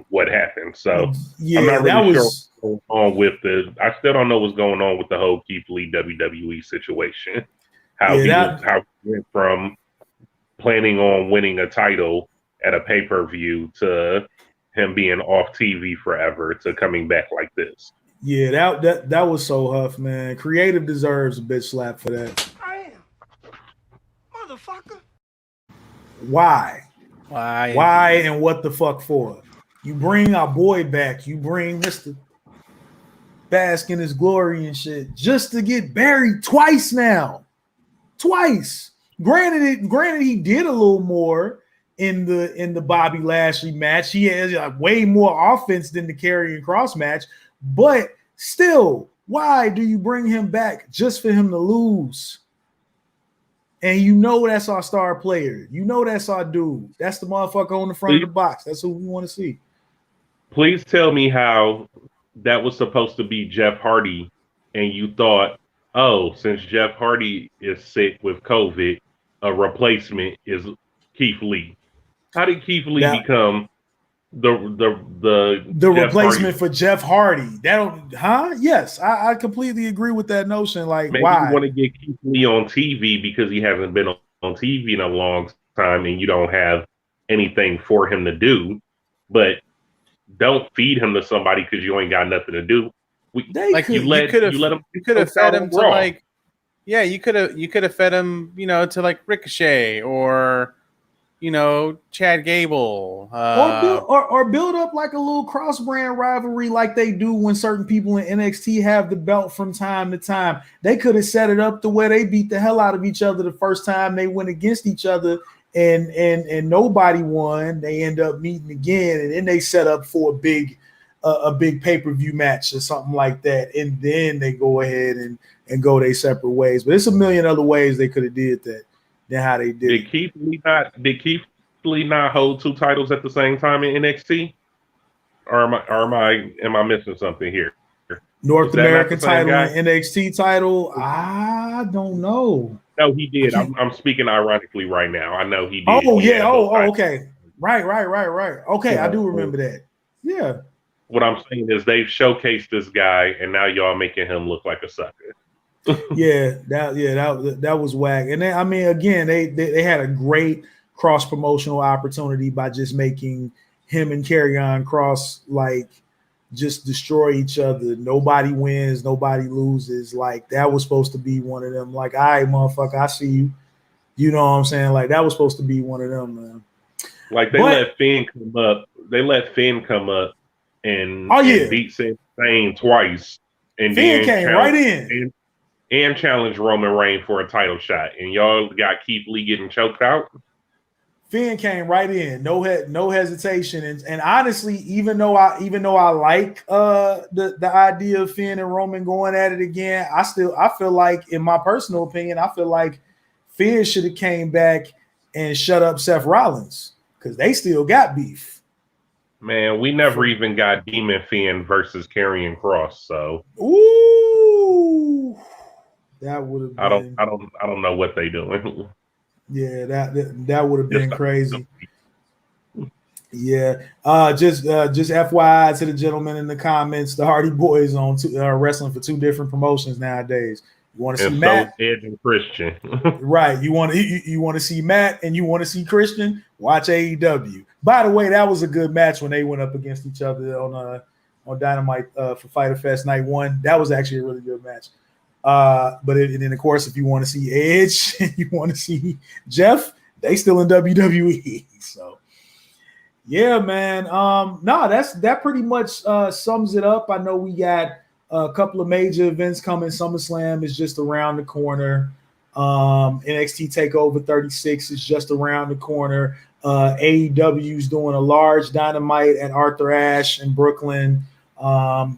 what happened. So I'm not really sure what's going on with I still don't know what's going on with the whole Keith Lee WWE situation. How he went from planning on winning a title at a pay-per-view to him being off TV forever to coming back like this. Yeah, that was so huff, man. Creative deserves a bitch slap for that. I am. Motherfucker. Why? Why and what the fuck for? You bring our boy back. You bring Mr. Bask in his glory and shit just to get buried twice now. Twice. Granted, he did a little more in the Bobby Lashley match. He has way more offense than the Karrion Kross match, but still, why do you bring him back just for him to lose? And that's our star player. That's our dude. That's the motherfucker on the front of the box. That's who we want to see. Please tell me how that was supposed to be Jeff Hardy, and you thought, oh, since Jeff Hardy is sick with COVID, a replacement is Keith Lee. How did Keith Lee become the replacement for Jeff Hardy? Yes, I completely agree with that notion. Like, maybe why? you want to get Keith Lee on TV because he hasn't been on TV in a long time, and you don't have anything for him to do. But don't feed him to somebody because you ain't got nothing to do. You could have fed him to like, yeah, you could have fed him, to like Ricochet or, Chad Gable, or build up like a little cross brand rivalry like they do when certain people in NXT have the belt from time to time. They could have set it up the way they beat the hell out of each other the first time they went against each other. And nobody won. They end up meeting again, and then they set up for a big pay-per-view match or something like that, and then they go ahead and go their separate ways. But it's a million other ways they could have did that than how they did. Did Keith Lee not hold 2 titles at the same time in NXT? Or am I missing something here? North American title and NXT title? I don't know. No, he did. I'm speaking ironically right now. I know he did. Oh, yeah. Okay. Right. Okay, I do remember that. Yeah. What I'm saying is they've showcased this guy, and now y'all making him look like a sucker. That was whack. And then, I mean, again, they had a great cross promotional opportunity by just making him and Karrion Kross like just destroy each other. Nobody wins, nobody loses. Like, that was supposed to be one of them. Like, all right, motherfucker, I see you. You know what I'm saying? Like, that was supposed to be one of them, man. Like, let Finn come up. They let Finn come up and beat Sami Zayn twice. And Finn came right in. And challenged Roman Reigns for a title shot. And y'all got Keith Lee getting choked out. Finn came right in, no hesitation, and honestly, even though I like the idea of Finn and Roman going at it again, I feel like, in my personal opinion, I feel like Finn should have came back and shut up Seth Rollins because they still got beef. Man, we never even got Demon Finn versus Karrion Kross, so ooh, that would have been. I don't know what they doing. Yeah, that would have been crazy. Yeah, just FYI to the gentlemen in the comments, the Hardy Boys are wrestling for 2 different promotions nowadays. You want to see Matt, Edge and Christian, right? You want to see Matt and you want to see Christian? Watch AEW. By the way, that was a good match when they went up against each other on Dynamite for Fyter Fest Night 1. That was actually a really good match. But then of course, if you want to see Edge and you want to see Jeff, they still in WWE. So yeah, man. That pretty much sums it up. I know we got a couple of major events coming. SummerSlam is just around the corner. NXT TakeOver 36 is just around the corner. AEW is doing a large Dynamite at Arthur Ashe in Brooklyn.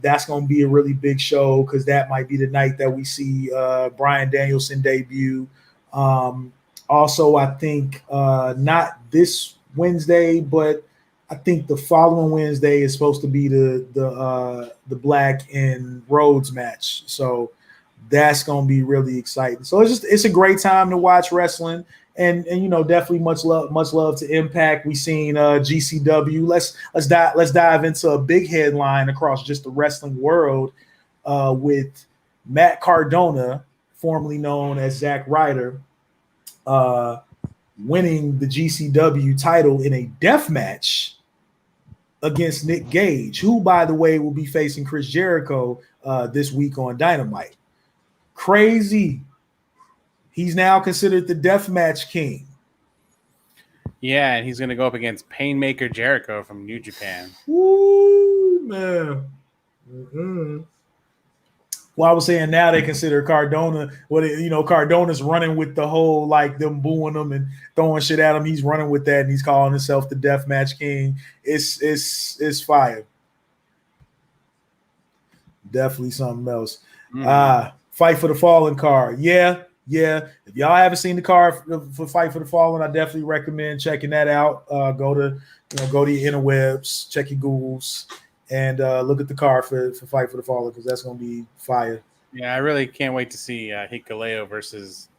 That's going to be a really big show because that might be the night that we see Bryan Danielson debut. Also, I think not this Wednesday, but I think the following Wednesday is supposed to be the Black and Rhodes match. So that's going to be really exciting. So it's a great time to watch wrestling. And definitely much love to Impact. We seen GCW. Let's dive into a big headline across just the wrestling world with Matt Cardona, formerly known as Zack Ryder, winning the GCW title in a death match against Nick Gage, who, by the way, will be facing Chris Jericho this week on Dynamite. Crazy. He's now considered the deathmatch king. Yeah, and he's going to go up against Painmaker Jericho from New Japan. Woo, man. Mm-hmm. Well, I was saying now they consider Cardona. Cardona's running with the whole, like, them booing him and throwing shit at him. He's running with that, and he's calling himself the deathmatch king. It's fire. Definitely something else. Fight for the Fallen card. Yeah. If y'all haven't seen the card for Fight for the Fallen, I definitely recommend checking that out. Go to your interwebs, check your Googles, and look at the card for Fight for the Fallen because that's gonna be fire. Yeah, I really can't wait to see Hikuleo versus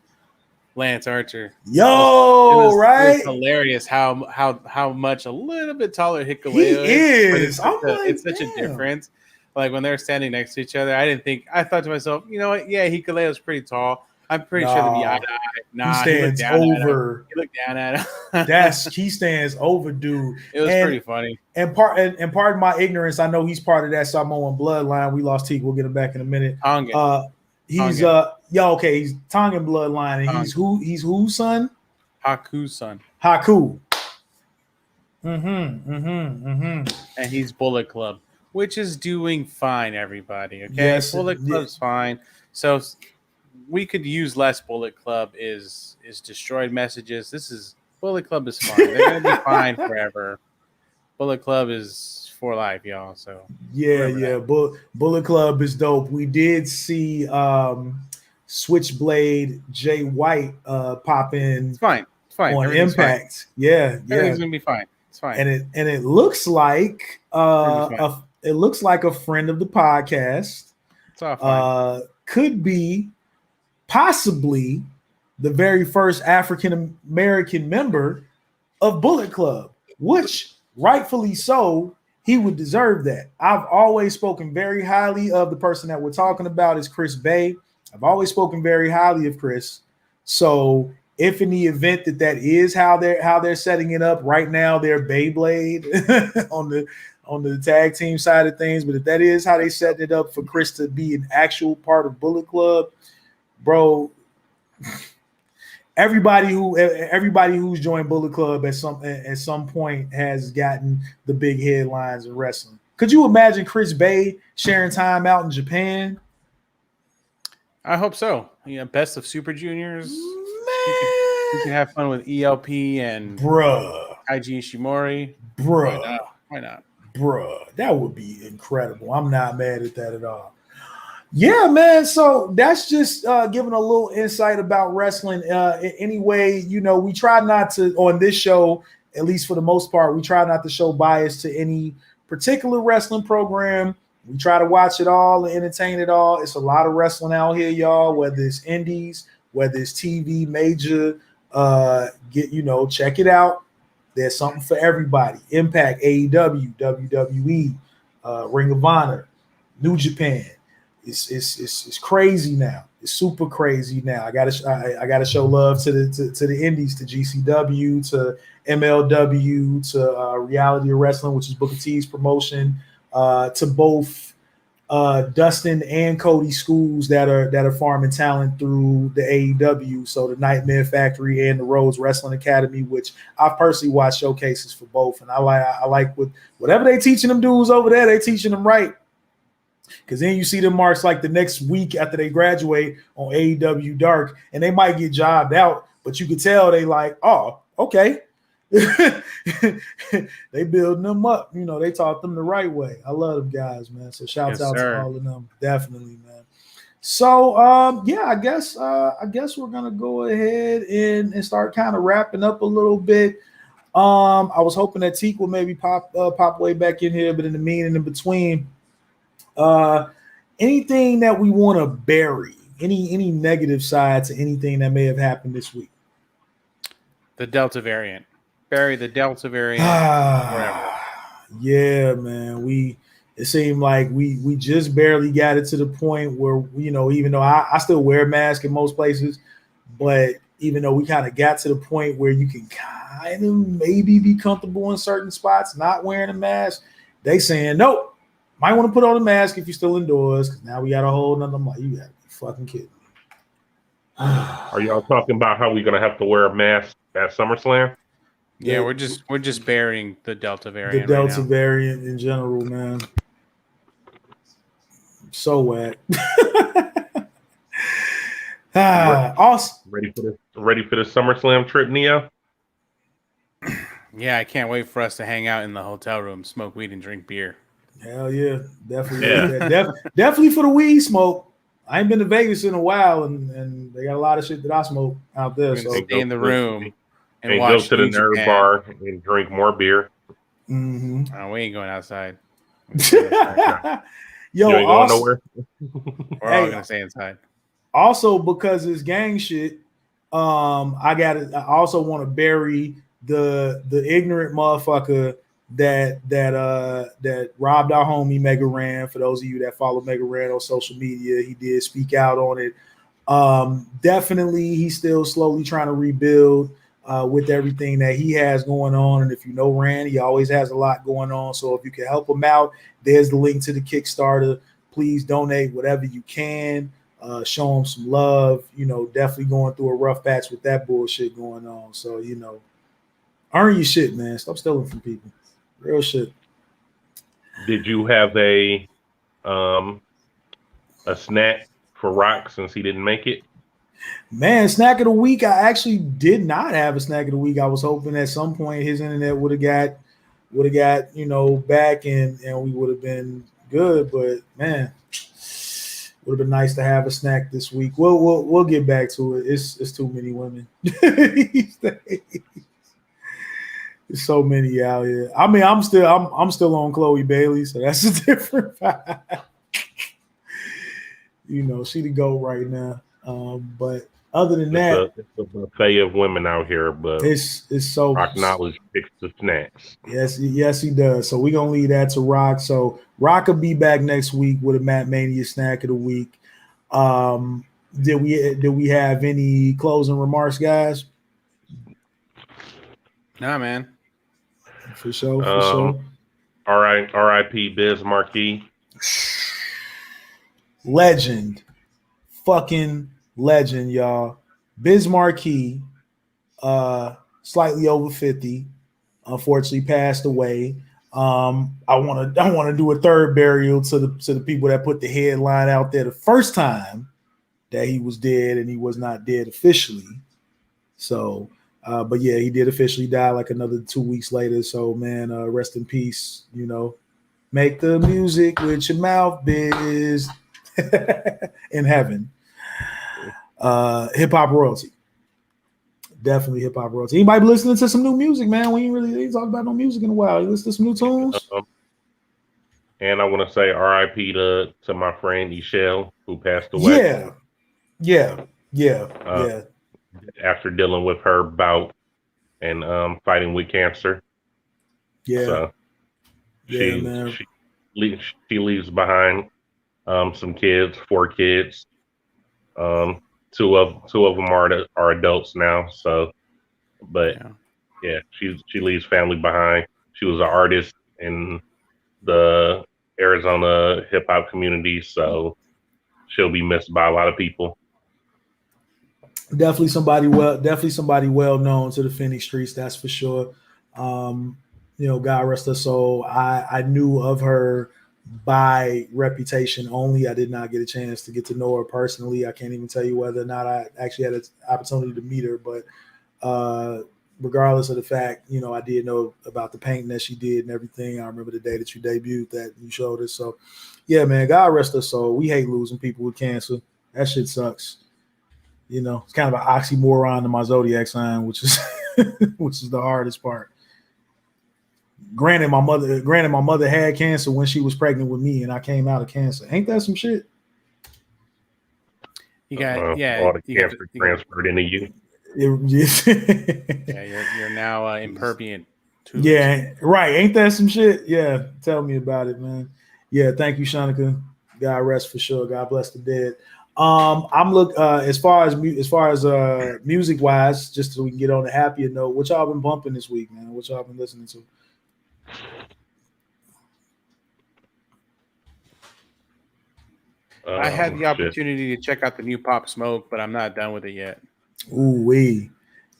Lance Archer. Yo, It right? was hilarious how much a little bit taller Hikuleo He is. is. It's such a difference. Like when they're standing next to each other, I thought to myself, you know what? Yeah, Hikuleo is pretty tall. I'm pretty sure they'll be eye to eye. Nah, he stands over. He looked down at him. He stands over, dude. It was pretty funny. And pardon my ignorance, I know he's part of that Samoan bloodline. We lost Teak. We'll get him back in a minute. Tongan. He's okay. He's Tongan bloodline, and Tongan. he's whose son? Haku's son. Haku. And he's Bullet Club, which is doing fine, everybody. Okay, Yes, Bullet Club's fine. So we could use less. Bullet Club is destroyed messages. This is Bullet Club is fine. They're gonna be fine forever. Bullet Club is for life, y'all. So yeah. Bullet Club is dope. We did see Switchblade Jay White pop in. It's fine. It's fine. On Everything's Impact. Fine. Yeah. Everything's gonna be fine. It's fine. And it looks like it looks like a friend of the podcast. It's all fine. Could be possibly the very first African American member of Bullet Club, which rightfully so, he would deserve that. I've always spoken very highly of the person that we're talking about is Chris Bay. I've always spoken very highly of Chris. So if in the event that is how they're setting it up right now, they're Beyblade on the tag team side of things. But if that is how they set it up for Chris to be an actual part of Bullet Club, bro, everybody who's joined Bullet Club at some point has gotten the big headlines in wrestling. Could you imagine Chris Bay sharing time out in Japan? I hope so. Yeah, best of Super Juniors. Man, you can have fun with ELP and Kaiji Ishimori. Why not? Bruh, that would be incredible. I'm not mad at that at all. Yeah, man. So that's just giving a little insight about wrestling. Anyway, we try not to, on this show, at least for the most part, we try not to show bias to any particular wrestling program. We try to watch it all and entertain it all. It's a lot of wrestling out here, y'all, whether it's indies, whether it's TV, major, check it out. There's something for everybody. Impact, AEW, WWE, Ring of Honor, New Japan. It's crazy now. It's super crazy now. I gotta show love to the indies, to GCW, to MLW, to Reality of Wrestling, which is Booker T's promotion, to both Dustin and Cody schools that are farming talent through the AEW. So the Nightmare Factory and the Rhodes Wrestling Academy, which I've personally watched showcases for both, and I like whatever they teaching them dudes over there, they teaching them right. Because then you see them marks like the next week after they graduate on AEW Dark, and they might get jobbed out, but you could tell they like, oh, okay. They building them up. They taught them the right way. I love them guys, man. So shouts out to all of them. Definitely, man. So I guess we're gonna go ahead and start kind of wrapping up a little bit. I was hoping that Teak would maybe pop way back in here, but in the between, anything that we want to bury, any negative side to anything that may have happened this week. The Delta variant. Bury the Delta variant forever. Yeah, man. It seemed like we just barely got it to the point where, even though I still wear a mask in most places, but even though we kind of got to the point where you can kind of maybe be comfortable in certain spots not wearing a mask, they saying, nope, might want to put on a mask if you're still indoors, because now we got a whole nother. I'm like, you got to be fucking kidding me. Are y'all talking about how we're going to have to wear a mask at SummerSlam? Yeah, we're just burying the Delta variant. The Delta variant in general, man. So whack. Awesome. Ready for the SummerSlam trip, Neo? Yeah, I can't wait for us to hang out in the hotel room, smoke weed, and drink beer. Hell yeah, definitely. Yeah. Definitely for the weed smoke. I ain't been to Vegas in a while, and they got a lot of shit that I smoke out there. So stay in the room and go to the Nerd Bar and drink more beer. Mm-hmm. We ain't going outside. Yo, You ain't going also, nowhere. We're all gonna stay inside. also because it's gang shit, I also want to bury the ignorant motherfucker that robbed our homie Mega Ran. For those of you that follow Mega Ran on social media, he did speak out on it. Definitely, he's still slowly trying to rebuild with everything that he has going on. And if you know Rand, he always has a lot going on. So if you can help him out, there's the link to the Kickstarter. Please donate whatever you can. Show him some love. You know, definitely going through a rough patch with that bullshit going on. So, you know, earn your shit, man. Stop stealing from people. Real shit. Did you have a snack for Rock since he didn't make it? Man, snack of the week. I actually did not have a snack of the week. I was hoping at some point his internet would have got, you know, back and we would have been good. But man, would have been nice to have a snack this week. We'll get back to it. It's too many women. There's so many out here. I mean, I'm still on Chloe Bailey, so that's a different vibe. You know, she the GOAT right now. But other than that, it's a buffet of women out here. But it's so Rock Knowledge picks the snacks. Yes, he does. So we're gonna leave that to Rock. So Rock will be back next week with a Mat Mania snack of the week. Did we have any closing remarks, guys? Nah, man. For sure. All right, R.I.P. Biz Marquee. Legend. Fucking legend, y'all. Biz Marquee, slightly over 50, unfortunately passed away. I want to do a third burial to the people that put the headline out there the first time that he was dead, and he was not dead officially. So, but yeah, he did officially die like another 2 weeks later. So, man, rest in peace. You know, make the music with your mouth, Biz. In heaven. Hip hop royalty. Definitely hip hop royalty. Anybody be listening to some new music, man? We ain't really talked about no music in a while. You listen to some new tunes? And I want to say R.I.P. to my friend Ishel, who passed away. Yeah. After dealing with her bout and fighting with cancer. Yeah. So she leaves behind some kids, 4 kids. Two of them are adults now. So, but yeah, she leaves family behind. She was an artist in the Arizona hip hop community, so she'll be missed by a lot of people. Definitely somebody well known to the Phoenix streets, that's for sure. You know, God rest her soul. I knew of her by reputation only. I did not get a chance to get to know her personally. I can't even tell you whether or not I actually had an opportunity to meet her, but regardless of the fact, you know, I did know about the painting that she did and everything. I remember the day that you debuted that you showed us. So yeah, man, God rest her soul. We hate losing people with cancer. That shit sucks. You know, it's kind of an oxymoron to my zodiac sign, which is the hardest part. Granted, my mother had cancer when she was pregnant with me, and I came out of cancer. Ain't that some shit? You got all the cancer transferred into you. You're now impervious to it. Right. Ain't that some shit? Yeah, tell me about it, man. Yeah, thank you, Shanika. God rest for sure. God bless the dead. I'm as far as music wise, just so we can get on a happier note. What y'all been bumping this week, man? What y'all been listening to? I had the opportunity to check out the new Pop Smoke, but I'm not done with it yet. Ooh wee!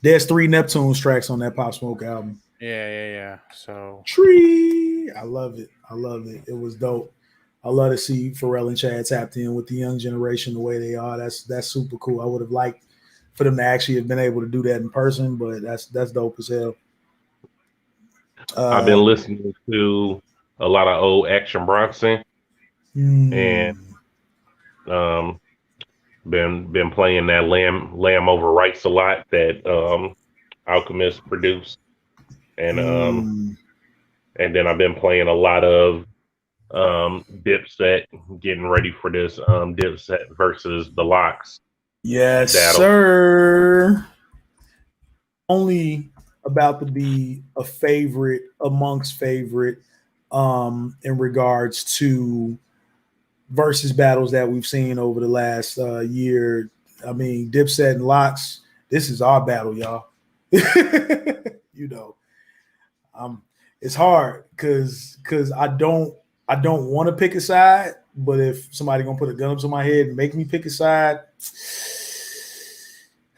There's 3 Neptunes tracks on that Pop Smoke album. Yeah. So Tree, I love it. It was dope. I love to see Pharrell and Chad tapped in with the young generation the way they are. That's super cool. I would have liked for them to actually have been able to do that in person, but that's dope as hell. I've been listening to a lot of old Action Bronson and been playing that Lamb Over Rice a lot that Alchemist produced, and then I've been playing a lot of Dipset getting ready for this Dipset versus the Locks Yes, battle. sir. Only about to be a favorite amongst favorite in regards to versus battles that we've seen over the last year. I mean, Dipset and Locks, this is our battle, y'all. You know, it's hard because I don't want to pick a side, but if somebody gonna put a gun up to my head and make me pick a side,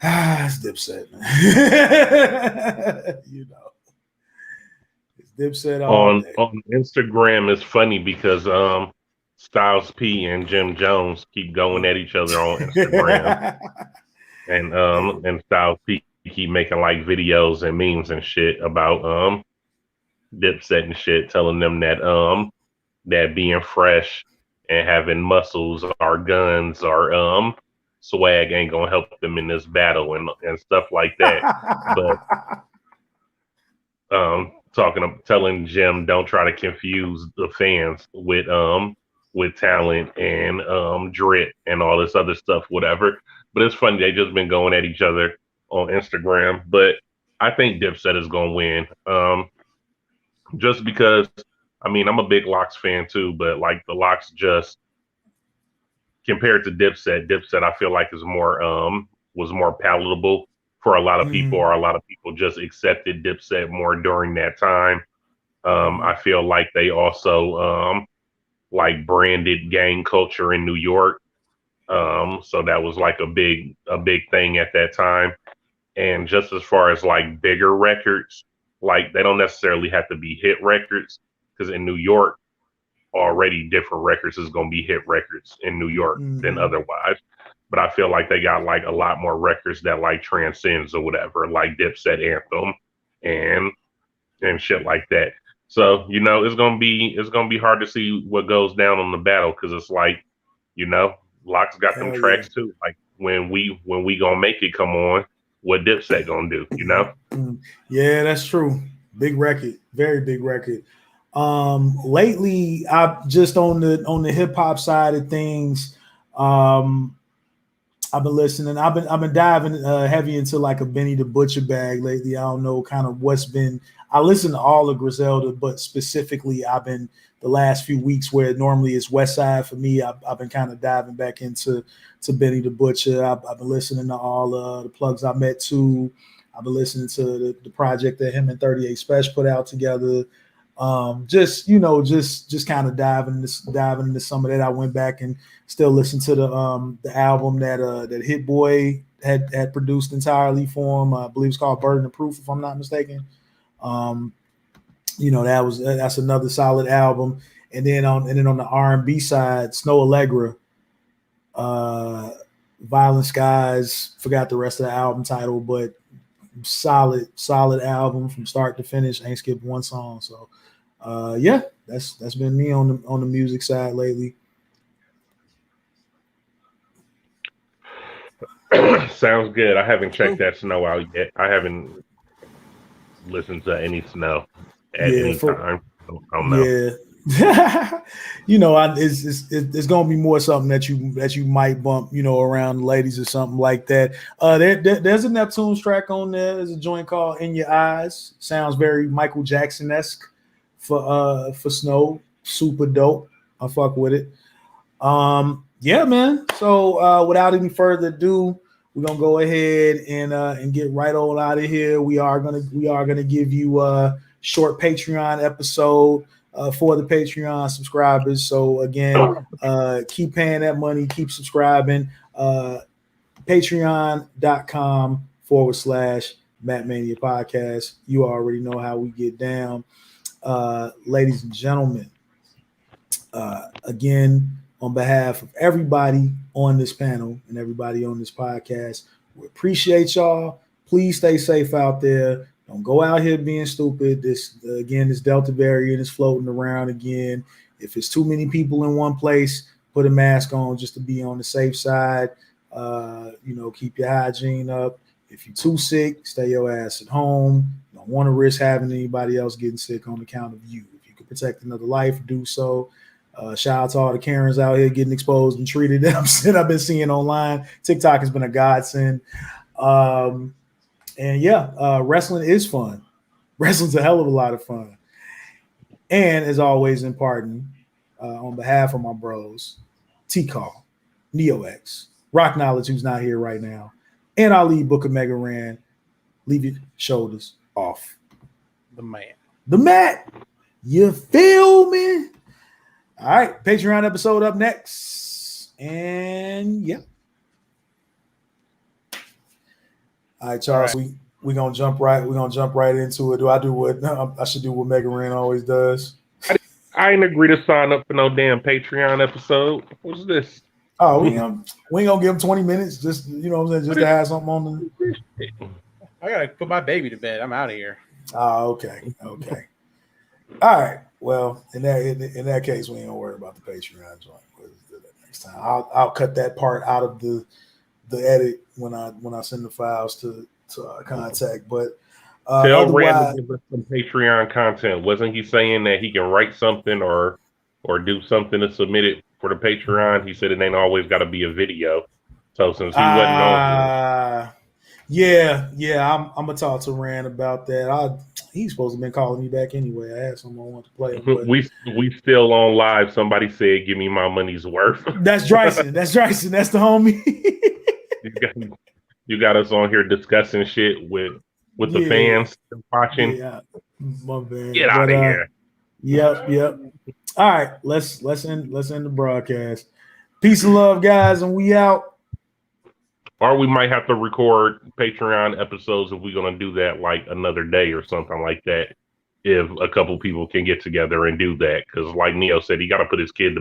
it's Dipset, man. You know, it's Dipset all day. On Instagram. It's funny because Styles P and Jim Jones keep going at each other on Instagram, and Styles P keep making like videos and memes and shit about Dipset and shit, telling them that that being fresh and having muscles or guns or swag ain't gonna help them in this battle and stuff like that. But telling Jim don't try to confuse the fans with talent and drip and all this other stuff, whatever. But it's funny, they just been going at each other on Instagram. But I think Dipset is gonna win. Just because, I mean, I'm a big Locks fan too, but like the Locks just compared to Dipset I feel like is more was more palatable for a lot of people, or a lot of people just accepted Dipset more during that time. I feel like they also like branded gang culture in New York. So that was like a big thing at that time. And just as far as like bigger records, like they don't necessarily have to be hit records, because in New York already different records is going to be hit records in New York than otherwise. But I feel like they got like a lot more records that like transcends or whatever, like Dipset Anthem and shit like that. So, you know, it's gonna be hard to see what goes down on the battle, because it's like, you know, Locks got them tracks too. Like when we gonna make it come on, what Dipset gonna do, you know? Yeah, that's true. Big record, very big record. Lately, I've just on the hip hop side of things. I've been listening. I've been diving heavy into like a Benny the Butcher bag lately. I don't know kind of what's been. I listen to all of Griselda, but specifically, I've been the last few weeks where normally it's West Side for me. I've been kind of diving back into Benny the Butcher. I've been listening to all the plugs I met to. I've been listening to the project that him and 38 Special put out together. Just kind of diving into some of that. I went back and still listened to the album that Hit Boy had produced entirely for him. I believe it's called Burden of Proof, if I'm not mistaken. That's another solid album. And then on the R&B side, Snow Allegra, Violent Skies, forgot the rest of the album title, but solid album from start to finish. Ain't skipped one song. So that's been me on the music side lately. Sounds good. I haven't checked that Snow out yet. I haven't listened to any Snow at any time. I don't know. Yeah. It's gonna be more something that you might bump, around the ladies or something like that. There's a Neptune's track on there. There's a joint called In Your Eyes. Sounds very Michael Jackson-esque for Snow. Super dope. I fuck with it. Yeah, man. So without any further ado, we're gonna go ahead and get right on out of here. We are gonna give you a short Patreon episode for the Patreon subscribers. So again, keep paying that money, keep subscribing. Patreon.com/Mat Mania Podcast. You already know how we get down. Ladies and gentlemen, again, on behalf of everybody on this panel and everybody on this podcast, we appreciate y'all. Please stay safe out there. Don't go out here being stupid. This Delta variant is floating around again. If it's too many people in one place, put a mask on just to be on the safe side. Keep your hygiene up. If you're too sick, stay your ass at home. You don't want to risk having anybody else getting sick on account of you. If you can protect another life, do so. Shout out to all the Karens out here getting exposed and treated that I've been seeing online. TikTok has been a godsend. And yeah, wrestling is fun. Wrestling's a hell of a lot of fun. And as always, imparting on behalf of my bros, T-Call, NeoX, Rock Knowledge, who's not here right now, and Ali Booker Mega Ran, leave your shoulders off. The man. The mat. You feel me? All right, Patreon episode up next. And yeah. All right, Charles, All right. We're gonna jump right into it. Do I do what I should do what Mega Ran always does? I ain't agree to sign up for no damn Patreon episode. What's this? Oh, we ain't gonna give him 20 minutes, just you know what I'm saying, just to have something on the. I gotta put my baby to bed. I'm out of here. Oh, okay. All right. Well, in that case, we ain't gonna worry about the Patreon joint. We'll do that next time. I'll cut that part out of the edit when I send the files to contact. But tell Rand to give us some Patreon content. Wasn't he saying that he can write something or do something to submit it for the Patreon? He said it ain't always got to be a video. So since he wasn't on, yeah, I'm gonna talk to Rand about that. He's supposed to have been calling me back anyway. I asked him I want to play. But we still on live. Somebody said, "Give me my money's worth." That's Dryson. That's the homie. You got us on here discussing shit with the fans watching. Yeah, my bad. Get out of here. Yep. All right, let's end the broadcast. Peace and love, guys, and we out. Or we might have to record Patreon episodes if we're gonna do that like another day or something like that. If a couple people can get together and do that, because like Neo said, he got to put his kid to